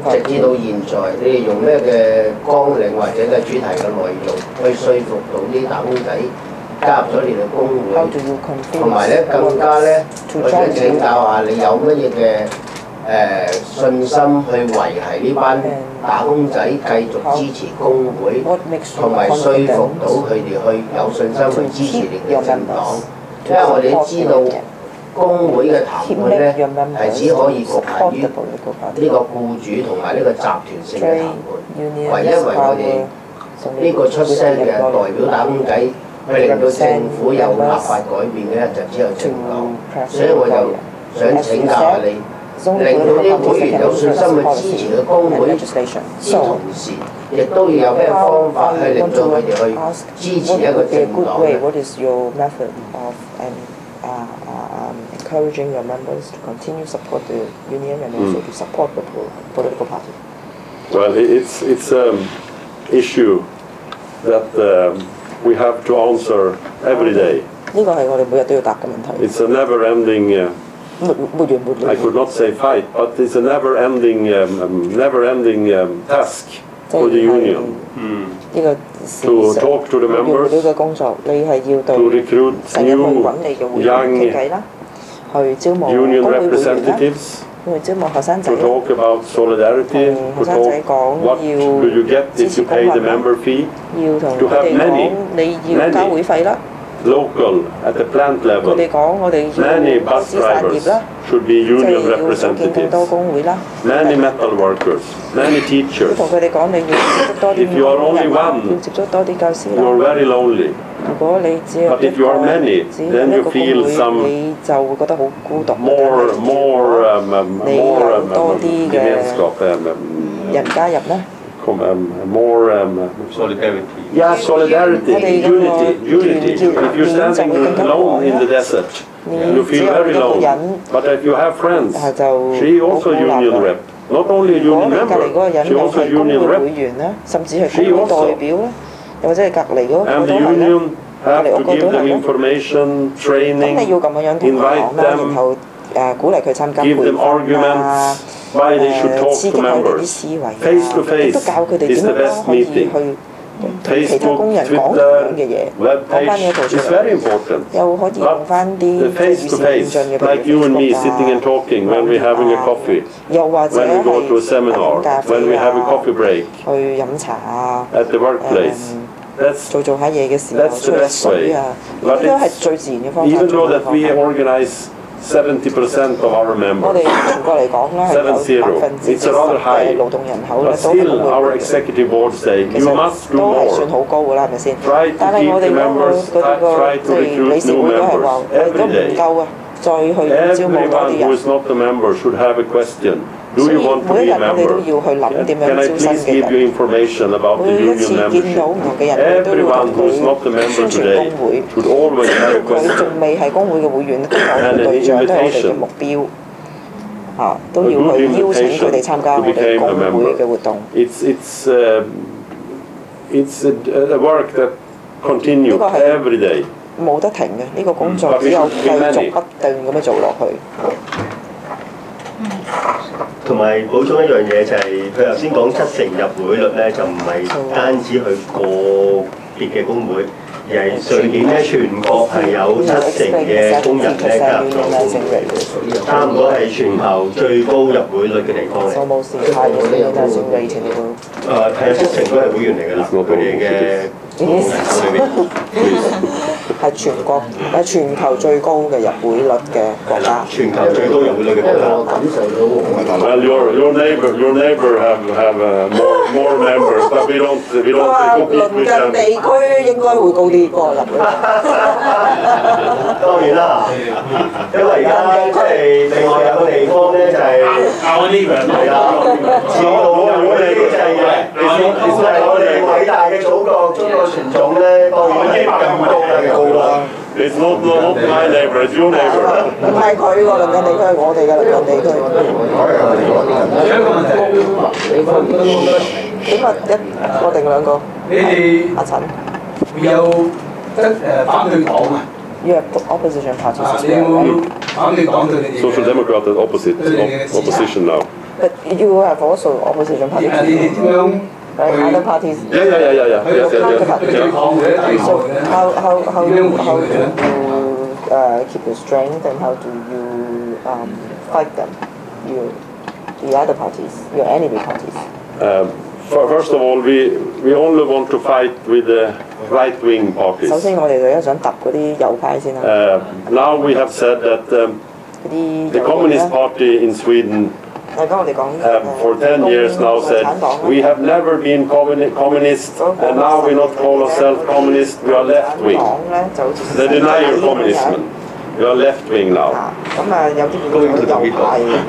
直至到現在，你哋用咩嘅綱領或者嘅主題嘅內容去說服到啲打工仔加入咗你哋工會，同埋咧更加咧，我想請教下你有乜嘢嘅信心去維係呢班打工仔繼續支持工會，同埋說服到佢哋去有信心去支持你嘅政黨，因為我哋都知道工會嘅談判咧係只可以局限於呢個僱主同埋呢個集團性嘅談判，唯一為我哋呢個出聲嘅代表打工仔。去令到政府有立法改變嘅就只有政黨，所以我就想請教下你，令到啲會員有信心去支持個工會，之同時亦都要有咩方法去令到佢哋去支持一個政黨咧？
Encouraging your members to continue support the union and also to support the political party.
Well, it's an issue that we have to answer every day. It's a never-ending. I could not say fight, but it's a never-ending task for the union. To talk to the members, to recruit new young union representatives, to talk about solidarity, to talk what do you get if you pay the member fee, to have many local, at the plant level,
佢哋講我哋
many
要
bus
支產業
drivers
啦，
should be
即係
union
要組建更
representatives,
多工會啦。
many metal workers, many
要
teachers.
同佢哋講你要接觸多啲
If you are
工
only
人啦，
one,
要接觸多啲教師
you're
啦。
very lonely.
如果你只有
But
一
if you are
個
many,
只有
then
一
you
個工
feel
會，
some
你就會覺得好孤獨。
more
你有多啲嘅
gemenskap,
人加入咧。
more
solidarity.
yeah, solidarity, unity. If you're standing alone in the desert, you feel very alone. But if you have friends, she also union rep. Not only a
如果
union
你隔離嗰個
member,
人
she
又
also
係工
union
會
rep.
會員咧，甚至係工會代表咧，又或者係隔離嗰個
And
都
the
係咧。
union
隔
have
離
to
嗰個
give
都係
them
咧。
information,
咁
training,
你要咁樣樣同佢
invite
講啦，然
them,
後鼓勵佢參加培
give them
訓啊，
arguments, why they should talk
刺
to
激佢哋啲
members.
思維啊，
Face to
亦都
face
教佢哋
is
點
the
樣
best
可以
meeting.
去同其他
Facebook,
工人講同
Twitter,
樣嘅嘢，
web
講翻呢一
page
套出
is
嚟，
very important.
又可以用翻
But
啲
the
即係與
face to
時並
face,
進嘅，
like you and me sitting and talking when we're having a coffee,
又或者
when we go to a
係
seminar,
咖
when
啡
we have a
啊，
coffee break
去飲茶啊，
at the workplace. That's
做下嘢嘅時候
That's
吹
the
下
best
水
way.
啊，呢
But
啲都係
it's-
最自然嘅方法。
even
最
though
好嘅
that
方
we
法
organize 70% of our
我
members,
哋全國嚟講咧係有
it's a rather
70%嘅
high,
勞動人口咧
but
都係
still
工
our
會。
executive board say
其
you
實
must do
都係算
more.
好高㗎啦，係咪先？
Try to
但係
keep
我哋
the
嗰個
members,
嗰啲個
try
即
to
係
recruit
理事
new
會都係話，
members
我哋都
every
唔
day.
夠啊，再去招募多啲
Everyone who
人。
is not a member should have a question. Do
所以
you want to
每一
be
日
a
我哋都
member?
要去諗點
Can
樣
I
招
please
新嘅
give you
人。
information about the
每一
union
次見到
membership?
唔同嘅人，我都要
Everyone
同
who is not a
佢
member
宣傳
today
工會。
should always
只
have
要
a
佢
question.
仲未係工會嘅會員，都係我哋對象，都係我哋嘅目標。都要去邀請佢哋參加我哋工會嘅活動。
It's a work that continues every day.
冇得停嘅，呢個工作只有繼續不斷咁樣做落去。
同埋補充一樣嘢就係佢頭先講70%入會率咧，就唔係單止佢個別嘅工會，而係瑞典咧全國係有70%嘅工人咧加入咗工會，差唔多係全球最高入會率嘅地方嚟。係啊，70%都係會員嚟㗎啦，佢哋嘅工人手裏邊。
係全球最高嘅入會率嘅國家。
全球最高入會率嘅國家。
Well, your neighbor have more members, but we don't compete with
鄰近地
them.
區應該會高啲個入會。
當然啦，因為而家即係另外有個地方咧就係係啊，自動入會機制嘅，其實我哋偉大嘅祖國中國傳統咧，當然係更高嘅。
It's not my neighbor, it's your neighbor.
唔係佢喎，鄰近地區係我哋嘅鄰近地區。
有一個問題，
點啊？一個定兩個？
你哋
阿陳
會有反對黨啊？
You have opposition parties.
你有冇反對黨對你哋？
Social Democrat is opposition now.
But you have also opposition parties.
你哋點樣？
Other parties.
Yeah. Yes.
So how do you keep your strength and how do you fight them? The other parties, your enemy parties.
First of all, we only want to fight with the right-wing parties.
首先我哋就一想揼嗰啲右派先啦。
Now we have said that the Communist Party in Sweden for 10 years now said we have never been communist and now we not call ourselves communist, we are left-wing. They deny communism. We are left-wing now.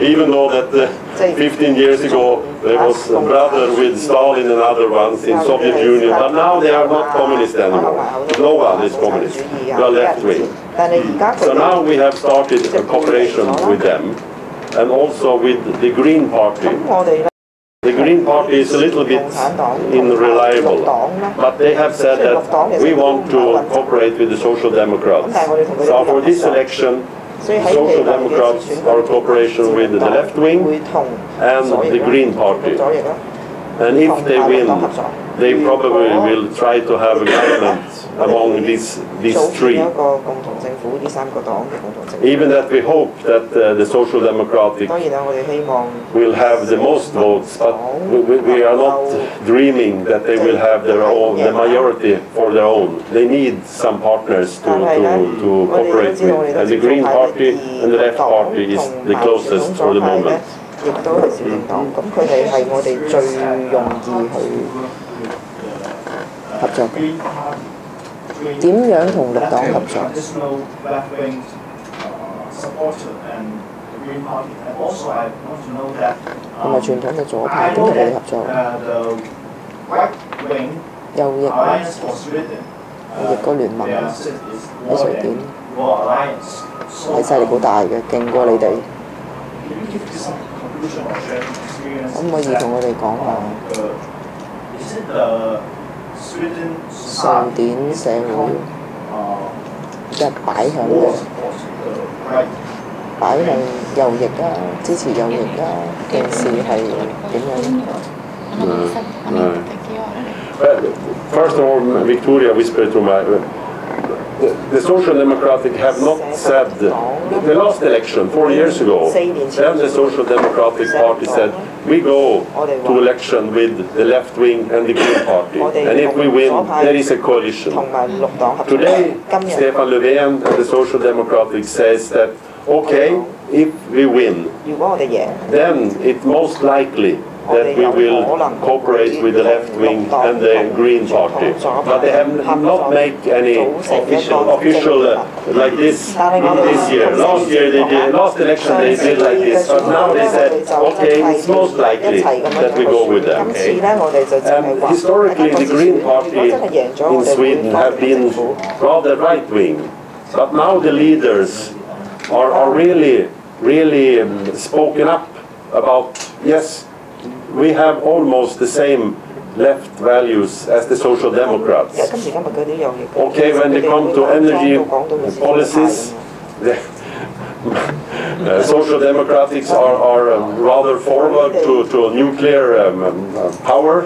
Even though that 15 years ago there was a brother with Stalin and other ones in Soviet Union, but now they are not communist anymore. No one is communist. We are left-wing. So now we have started a cooperation with them and also with the Green Party. The Green Party is a little bit unreliable, but they have said that we want to cooperate with the Social Democrats. So for this election, Social Democrats are in cooperation with the left wing and the Green Party. And if they win, they probably will try to have a government among these three.
一個共同政府，呢三個黨嘅共同政府。
Even that we hope that the Social Democratic
當然啦，我哋希望
will have the most votes, but we are not dreaming that they will have their own, the majority for their own. They need some partners to cooperate with. And the Green Party and the Left Party is the closest for the moment.
亦都係小政黨，咁佢哋係我哋最容易去合作嘅。點樣同綠黨合作？同埋傳統嘅左派點同佢哋合作？右翼右翼個聯盟喺瑞典係勢力好大嘅，勁過你哋。可唔可以同我哋講下瑞典社會嘅擺向右翼啊，支持右翼啊，件事係點樣
？First of all, Victoria whispered to my. The Social Democratic have not said the last election 4 years ago. Then the Social Democratic Party said we go to election with the left wing and the Green Party, and if we win, there is a coalition. Today, Stefan Löfven and the Social Democratic says that okay, if we win, then it's most likely that we will cooperate with the left wing and the Green Party. But they have not made any official like this year. Last year they did, last election they did like this, but now they said, okay, it's most likely that we go with them. And historically the Green Party in Sweden have been rather right wing, but now the leaders are really spoken up about, yes, we have almost the same left values as the Social Democrats. Okay, when they come to energy policies, the Social Democrats are rather forward to nuclear power.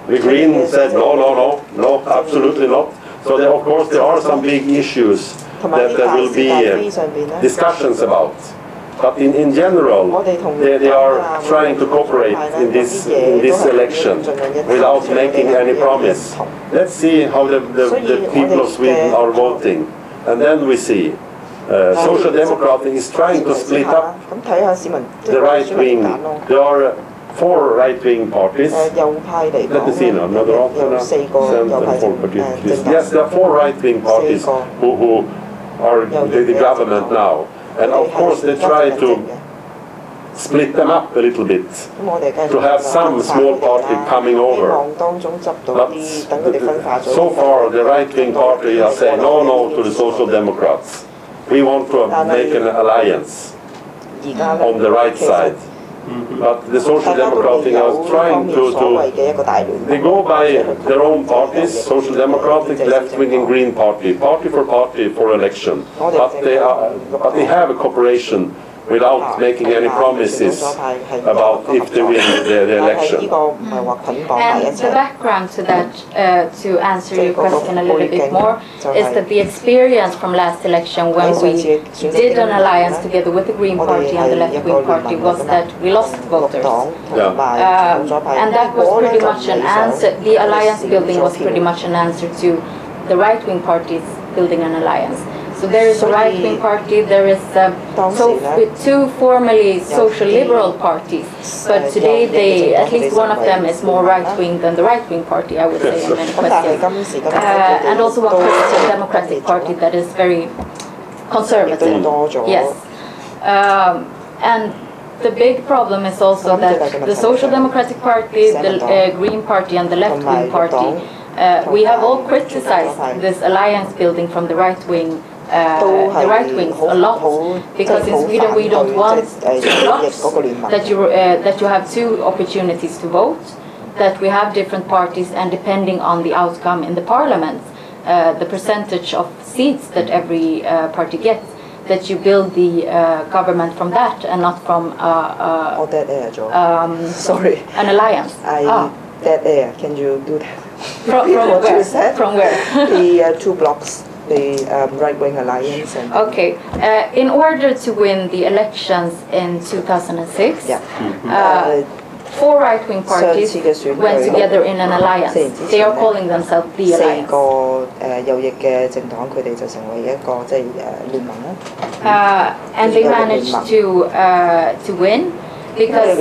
The Green said no, absolutely not. So there, of course there are some big issues that there will be discussions about. But in general, they are trying to cooperate in this election without making any promise. Let's see how the people of Sweden are voting, and then we see. Social Democratic is trying to split up the right wing. There are 4 right-wing parties. Let me see now. Yes, there are 4 right-wing parties who are the government now. And of course they try to split them up a little bit, to have some small party coming over. But so far the right-wing party are saying no to the Social Democrats. We want to make an alliance on the right side. But the Social Democratic are trying to they go by their own parties, Social Democratic, left-wing and Green Party, party for election. But they have a cooperation without making any promises about if they win the election.
And the background to that, to answer your question a little bit more, is that the experience from last election when we did an alliance together with the Green Party and the left-wing party was that we lost voters. And that was pretty much an answer, the alliance building was pretty much an answer to the right-wing parties building an alliance. So there is a right-wing party, there is two formerly social liberal parties, but today they, at least one of them is more right-wing than the right-wing party, I would say, in many questions. And also one Christian Democratic Party that is very conservative. Yes. And the big problem is also that the Social Democratic Party, the Green Party and the left-wing party, we have all criticized this alliance building from the right-wing the right wings a lot, because in Sweden we don't want that you have 2 opportunities to vote, that we have different parties, and depending on the outcome in the parliament, the percentage of seats that every party gets, that you build the government from that and not from
sorry,
an alliance.
Dead air. Can you do that?
From where? From where?
The 2 blocks, the right-wing alliance. And
okay. In order to win the elections in 2006, 4 right-wing parties went together in an alliance. They are calling themselves the alliance.
4個右翼嘅政黨，佢哋就成為一個即係聯盟啦。
And they managed to win because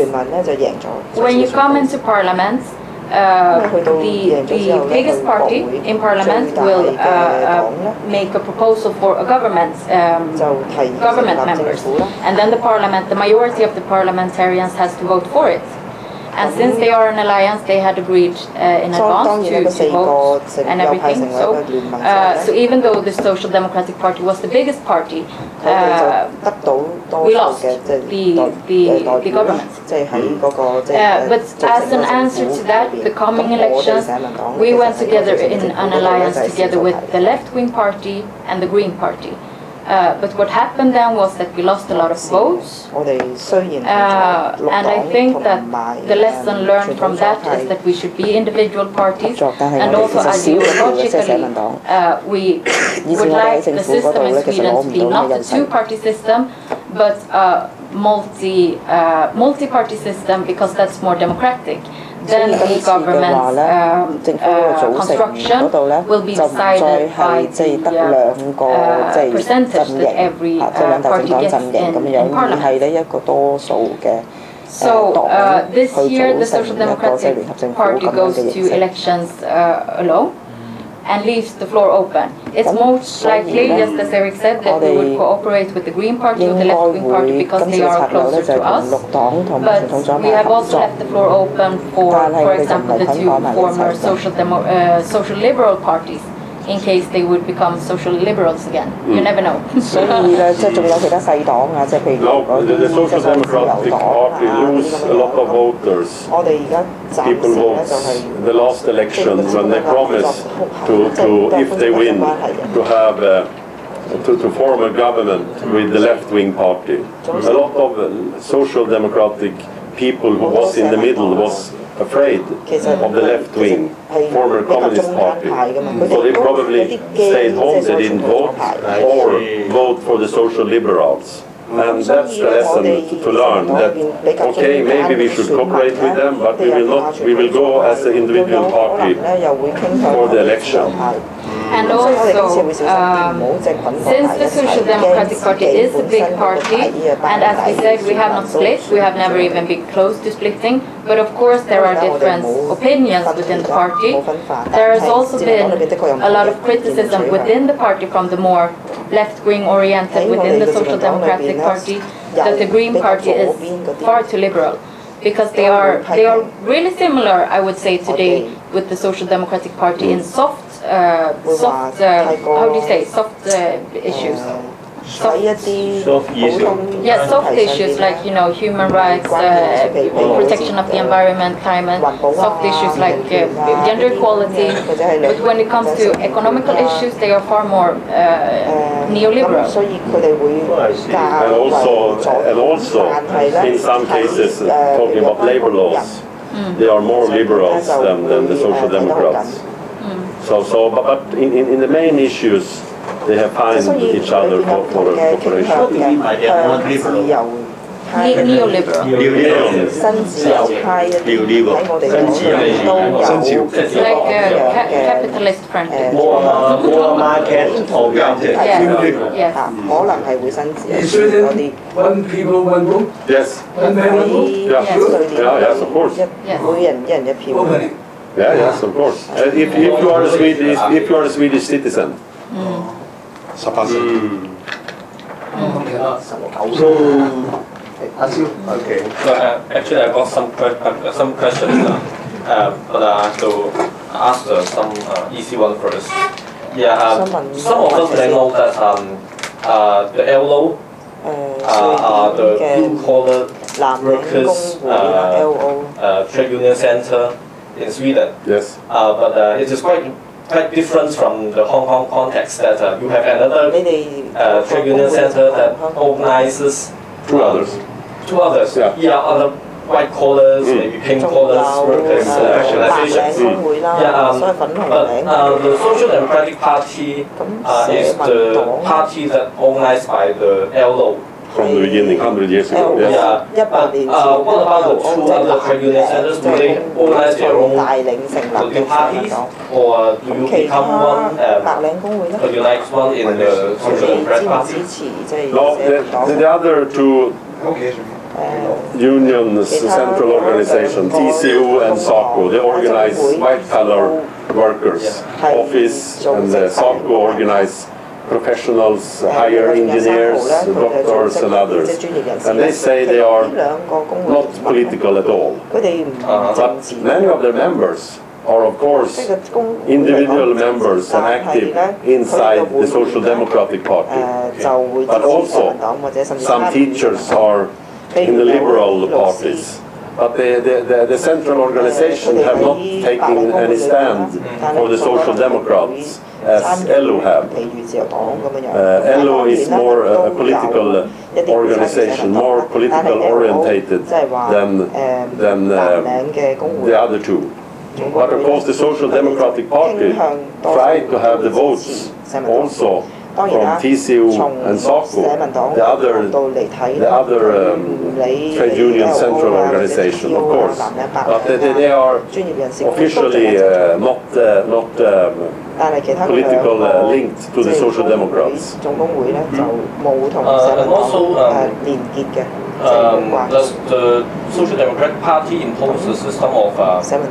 when you come into parliament, the biggest party in parliament will make a proposal for a government members, and then the majority of the parliamentarians has to vote for it. And since they are an alliance, they had agreed in advance to vote and everything. So even though the Social Democratic Party was the biggest party, we lost the government. But as an answer to that, the coming elections, we went together in an alliance together with the left-wing party and the Green Party. But what happened then was that we lost a lot of votes, and I think that the lesson learned from that is that we should be individual parties, and also ideologically we would like the system in Sweden to be not a 2-party system, but a multi-party system, because that's more democratic. Then the government construction will be decided by the percentage that every party gets in parliament. So this year the Social Democratic Party goes to elections alone and leaves the floor open. It's most likely, just as Eric said, that we would cooperate with the Green Party or the left-wing party because they are closer to us. But we have also left the floor open for example, the 2 former social liberal parties, in case they would become social liberals again. You never know.
No, the Social Democratic Party lose a lot of voters. People vote the last election when they promised to if they win, to have to form a government with the left-wing party. A lot of Social Democratic people who was in the middle was afraid of the left-wing former Communist Party. So they probably stayed home, they didn't vote, or vote for the social liberals. And that's the lesson to learn, that okay, maybe we should cooperate with them, but we will go as an individual party for the election.
And also, since the Social Democratic Party is a big party, and as we said, we have not split, we have never even been close to splitting, but of course there are different opinions within the party. There has also been a lot of criticism within the party from the more left-wing oriented within the Social Democratic Party, that the Green Party is far too liberal. Because they are really similar, I would say, today with the Social Democratic Party in soft issues.
Soft issues.
Yeah, soft issues like, human rights, protection of the environment, climate, soft issues like gender equality. But when it comes to economical issues, they are far more neoliberal.
And also, in some cases, talking about labor laws, they are more liberals than the Social Democrats. But in the main issues, they have found each other for cooperation.
What do you mean by they are not liberal?
Neoliberal. Like capitalist friendly.
More market oriented.
Yes.
When people one vote.
Yes.
One man one vote.
Yes, of course. Yes, of course. If you are a Swedish citizen.
Okay. So actually, I got some questions, but I have to ask some easy one first. Yeah, some of us may know that the LO are the blue-collar workers trade union center in Sweden.
Yes.
But it is quite different from the Hong Kong context, that you have another trade union center that organizes
Two others.
Yeah, other white collars, maybe pink collars workers organizations. But the Social Democratic Party is the party that organized by the LO.
From the beginning, 100 years ago, yes.
What about the two other trade union centers? Do they organize their own political parties, or do you become one, a united one in the Social Democratic Party?
No, the other two unions, central organizations, TCU and SOCO, they organize white-collar workers. Office and the SOCO organize professionals, hire engineers, doctors and others. And they say they are not political at all. But many of their members are of course individual members and active inside the Social Democratic Party. But also some teachers are in the liberal parties. But the central organization have not taken any stand for the Social Democrats as LO have. LO is more a political organization, more political orientated than the other two. But of course the Social Democratic Party tried to have the votes also from TCU and SOCO, the other trade union central organization, of course. But they are officially not political linked to the Social Democrats.
And also, does the Social Democratic Party impose a system of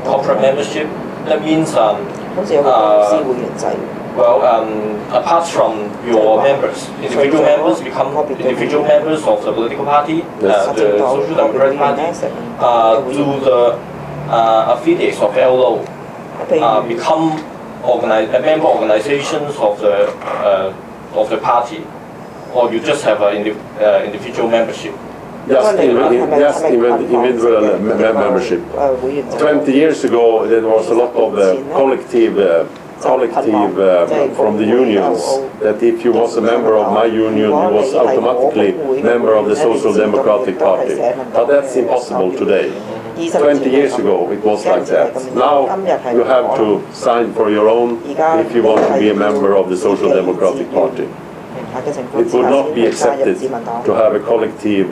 corporate membership? That means apart from your members, individual members become individual members of the political party, the Social Democratic Party. Do the affiliates of LO become member organizations of the party, or you just have an individual membership?
Just individual membership. 20 years ago, there was a lot of collective from the unions, that if you was a member of my union, you was automatically member of the Social Democratic Party. But that's impossible today. 20 years ago it was like that. Now you have to sign for your own if you want to be a member of the Social Democratic Party. It would not be accepted to have a collective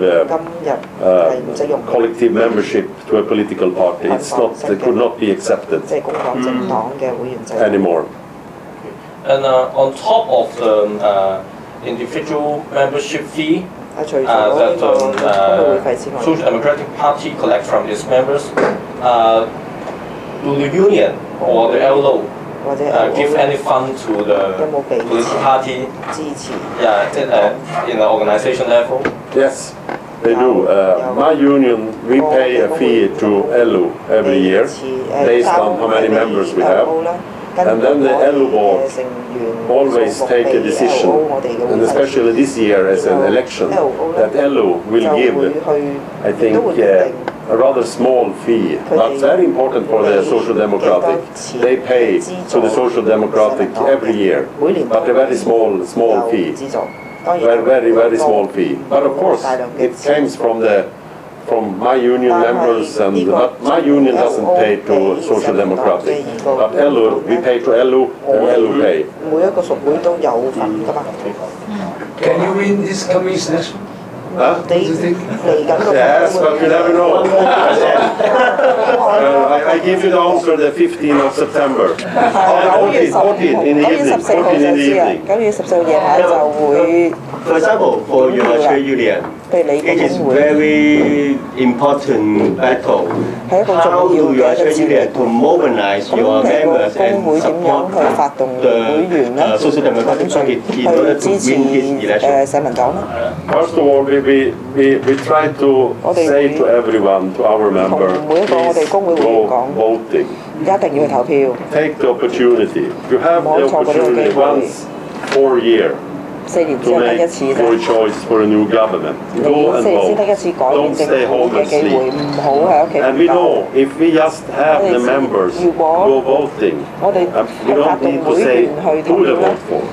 membership to a political party. It could not be accepted anymore.
And on top of the individual membership fee that the Social Democratic Party collect from its members, do the union or the LO give any fund to the political party in the organization level?
Yes, they do. My union, we pay a fee to LO every year based on how many members we have. And then the LO board always take a decision, and especially this year as an election, that LO will give, I think, a rather small fee, but very important for the Social Democratic. They pay to the Social Democratic every year, but a very small fee, very small fee. But of course, it comes from my union members, but my union doesn't pay to Social Democratic. But LO, we pay to LO, and LO pay.
Can you win this coming election?
Huh? Yes, but you never know. I give you the answer the 15th of September. 14 in the evening. 14 in the evening.
9月14夜晚就會
For example, for your trade union, it is very important battle. How do your trade union to mobilize your members and support the Social Democratic Party in order to win this election?
First of all, we try to say to everyone, to our members, please go voting. Take the opportunity. You have the opportunity once 4 years to make your choice for a new government. Go and vote. Don't stay home and sleep. And we know if we just have the members go voting, we don't need to say who to vote for.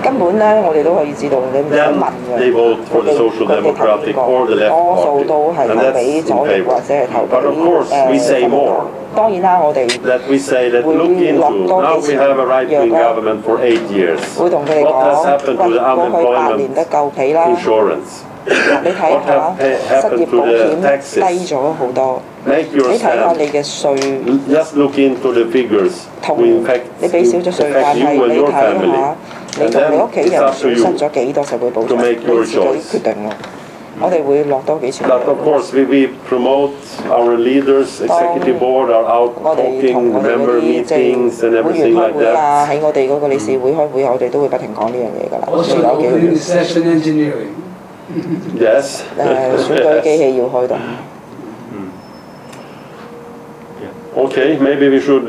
根本咧，我哋都可以知道，你唔使問嘅。佢哋投邊個，多數都係投俾左翼或者係投俾民主黨。當然啦，我哋會落多幾錢藥啦，會同佢哋講，喂，過去8年得夠皮啦。你睇下失業保險低咗好多，你睇下你嘅稅同你俾少咗稅，但係你睇下你同你屋企人損失咗幾多社會保障，你自己決定喎。我哋會落多幾錢。
But of course, we promote our leaders, executive board are out talking, member meetings and everything like that.
喺我哋嗰個理事會開會，我哋都會不停講呢樣嘢㗎啦。
Yes.
選舉機器要開動。
Okay, maybe we should.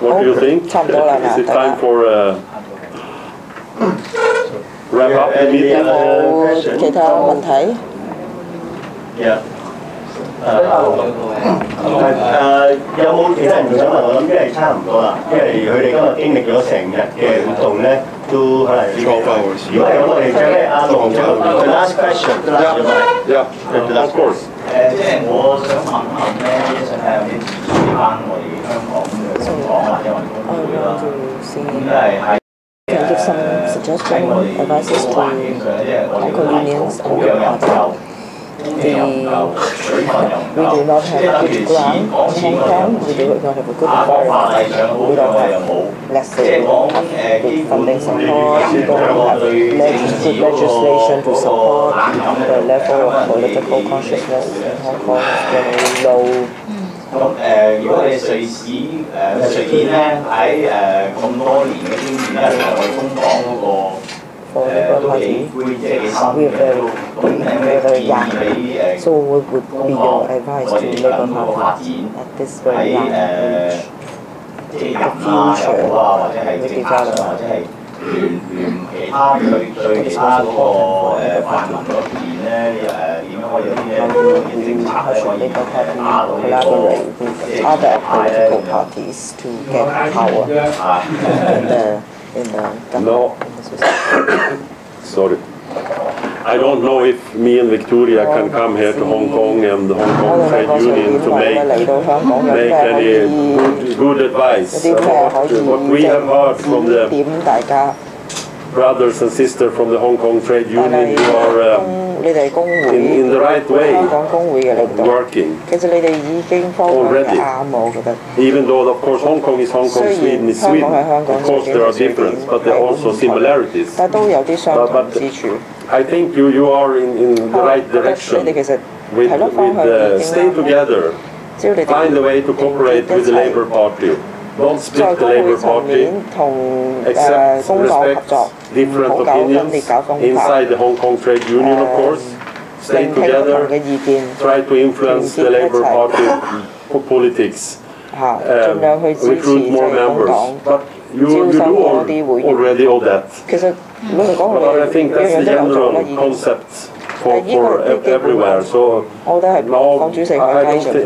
What do you think? Is it time for wrap up the meeting?
有冇其他問題？
有冇其他人仲想問？我諗應該係差唔多啦，因為佢哋今日經歷咗成日嘅活動咧，都可能如果係咁，我哋將咧阿龍最後 the last question，
of course。
即係我想問咧，想睇下有啲指出翻我哋香港嘅情況或者我哋工會啦，咁因為喺
give some suggestion advices to local unions and local parties. We do not have good ground in Hong Kong. We do not have a good environment. We don't have, let's say, we don't have good funding support. We don't have good legislation to support. The level of political consciousness in Hong Kong is very low.
咁如果你瑞典咧喺咁多年嘅經驗咧，我哋工黨嗰個都幾即係幾深嘅，咁你建議俾工黨我哋等嗰個發展喺即係人啊又好啊，或者係政策上，或者係聯其他對其他嗰個泛民嗰邊咧點樣可以有啲嘅政策咧可以打到呢個即係派咧咁樣。
No. Sorry. I don't know if me and Victoria can come here to Hong Kong and the Hong Kong Trade Union to make any good advice about what we have heard from the brothers and sisters from the Hong Kong Trade Union. You are in the right way working already. Even though, of course, Hong Kong is Hong Kong, Sweden is Sweden. Of course, there are differences, but there are also similarities. But I think you are in the right direction. Stay together. Find a way to cooperate with the Labour Party. Don't split the Labour Party. Accept, respect different opinions inside the Hong Kong Trade Union, of course. Stay together. Try to influence the Labour Party politics. Recruit more members. But you do already all that. But I think that's the general concept for everywhere. So now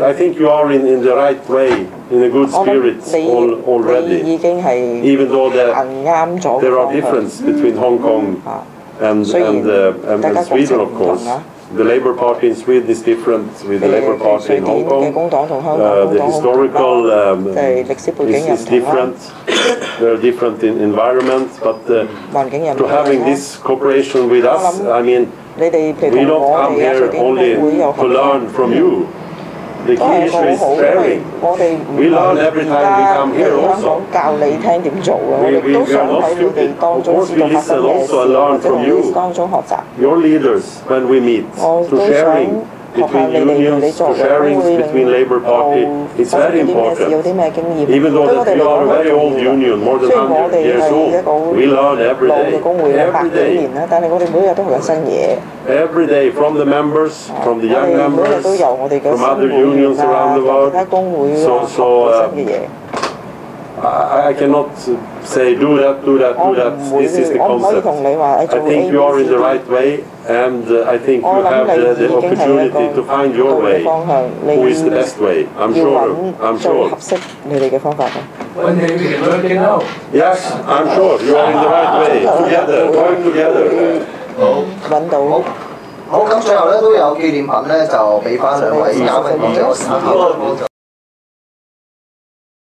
I think you are in the right way, in a good spirit already. Even though there are differences between Hong Kong and Sweden, of course. The Labour Party in Sweden is different with the Labour Party in Hong Kong. The historical is different. They're different in environment, but to having this cooperation with us, I mean, we don't come here only to learn from you. The key issue is sharing. We learn every time we come here also. We are not stupid. Of course we listen also and learn from you. Your leaders when we meet. To sharing between unions, to sharing between Labour Party. It's very important. Even though that we are a very old union, more than 100 years old, we learn every day. Every day. Every day from the members, from the young members, from other unions around the world. So I cannot say do that. This is the concept. I think you are in the right way, and I think you have the opportunity to find your way. Who is the best way? I'm sure. Yes, I'm sure you are in the right way. Together, work together.
揾到。
好，咁最後咧都有紀念品咧，就俾翻兩位嘉賓，幫助我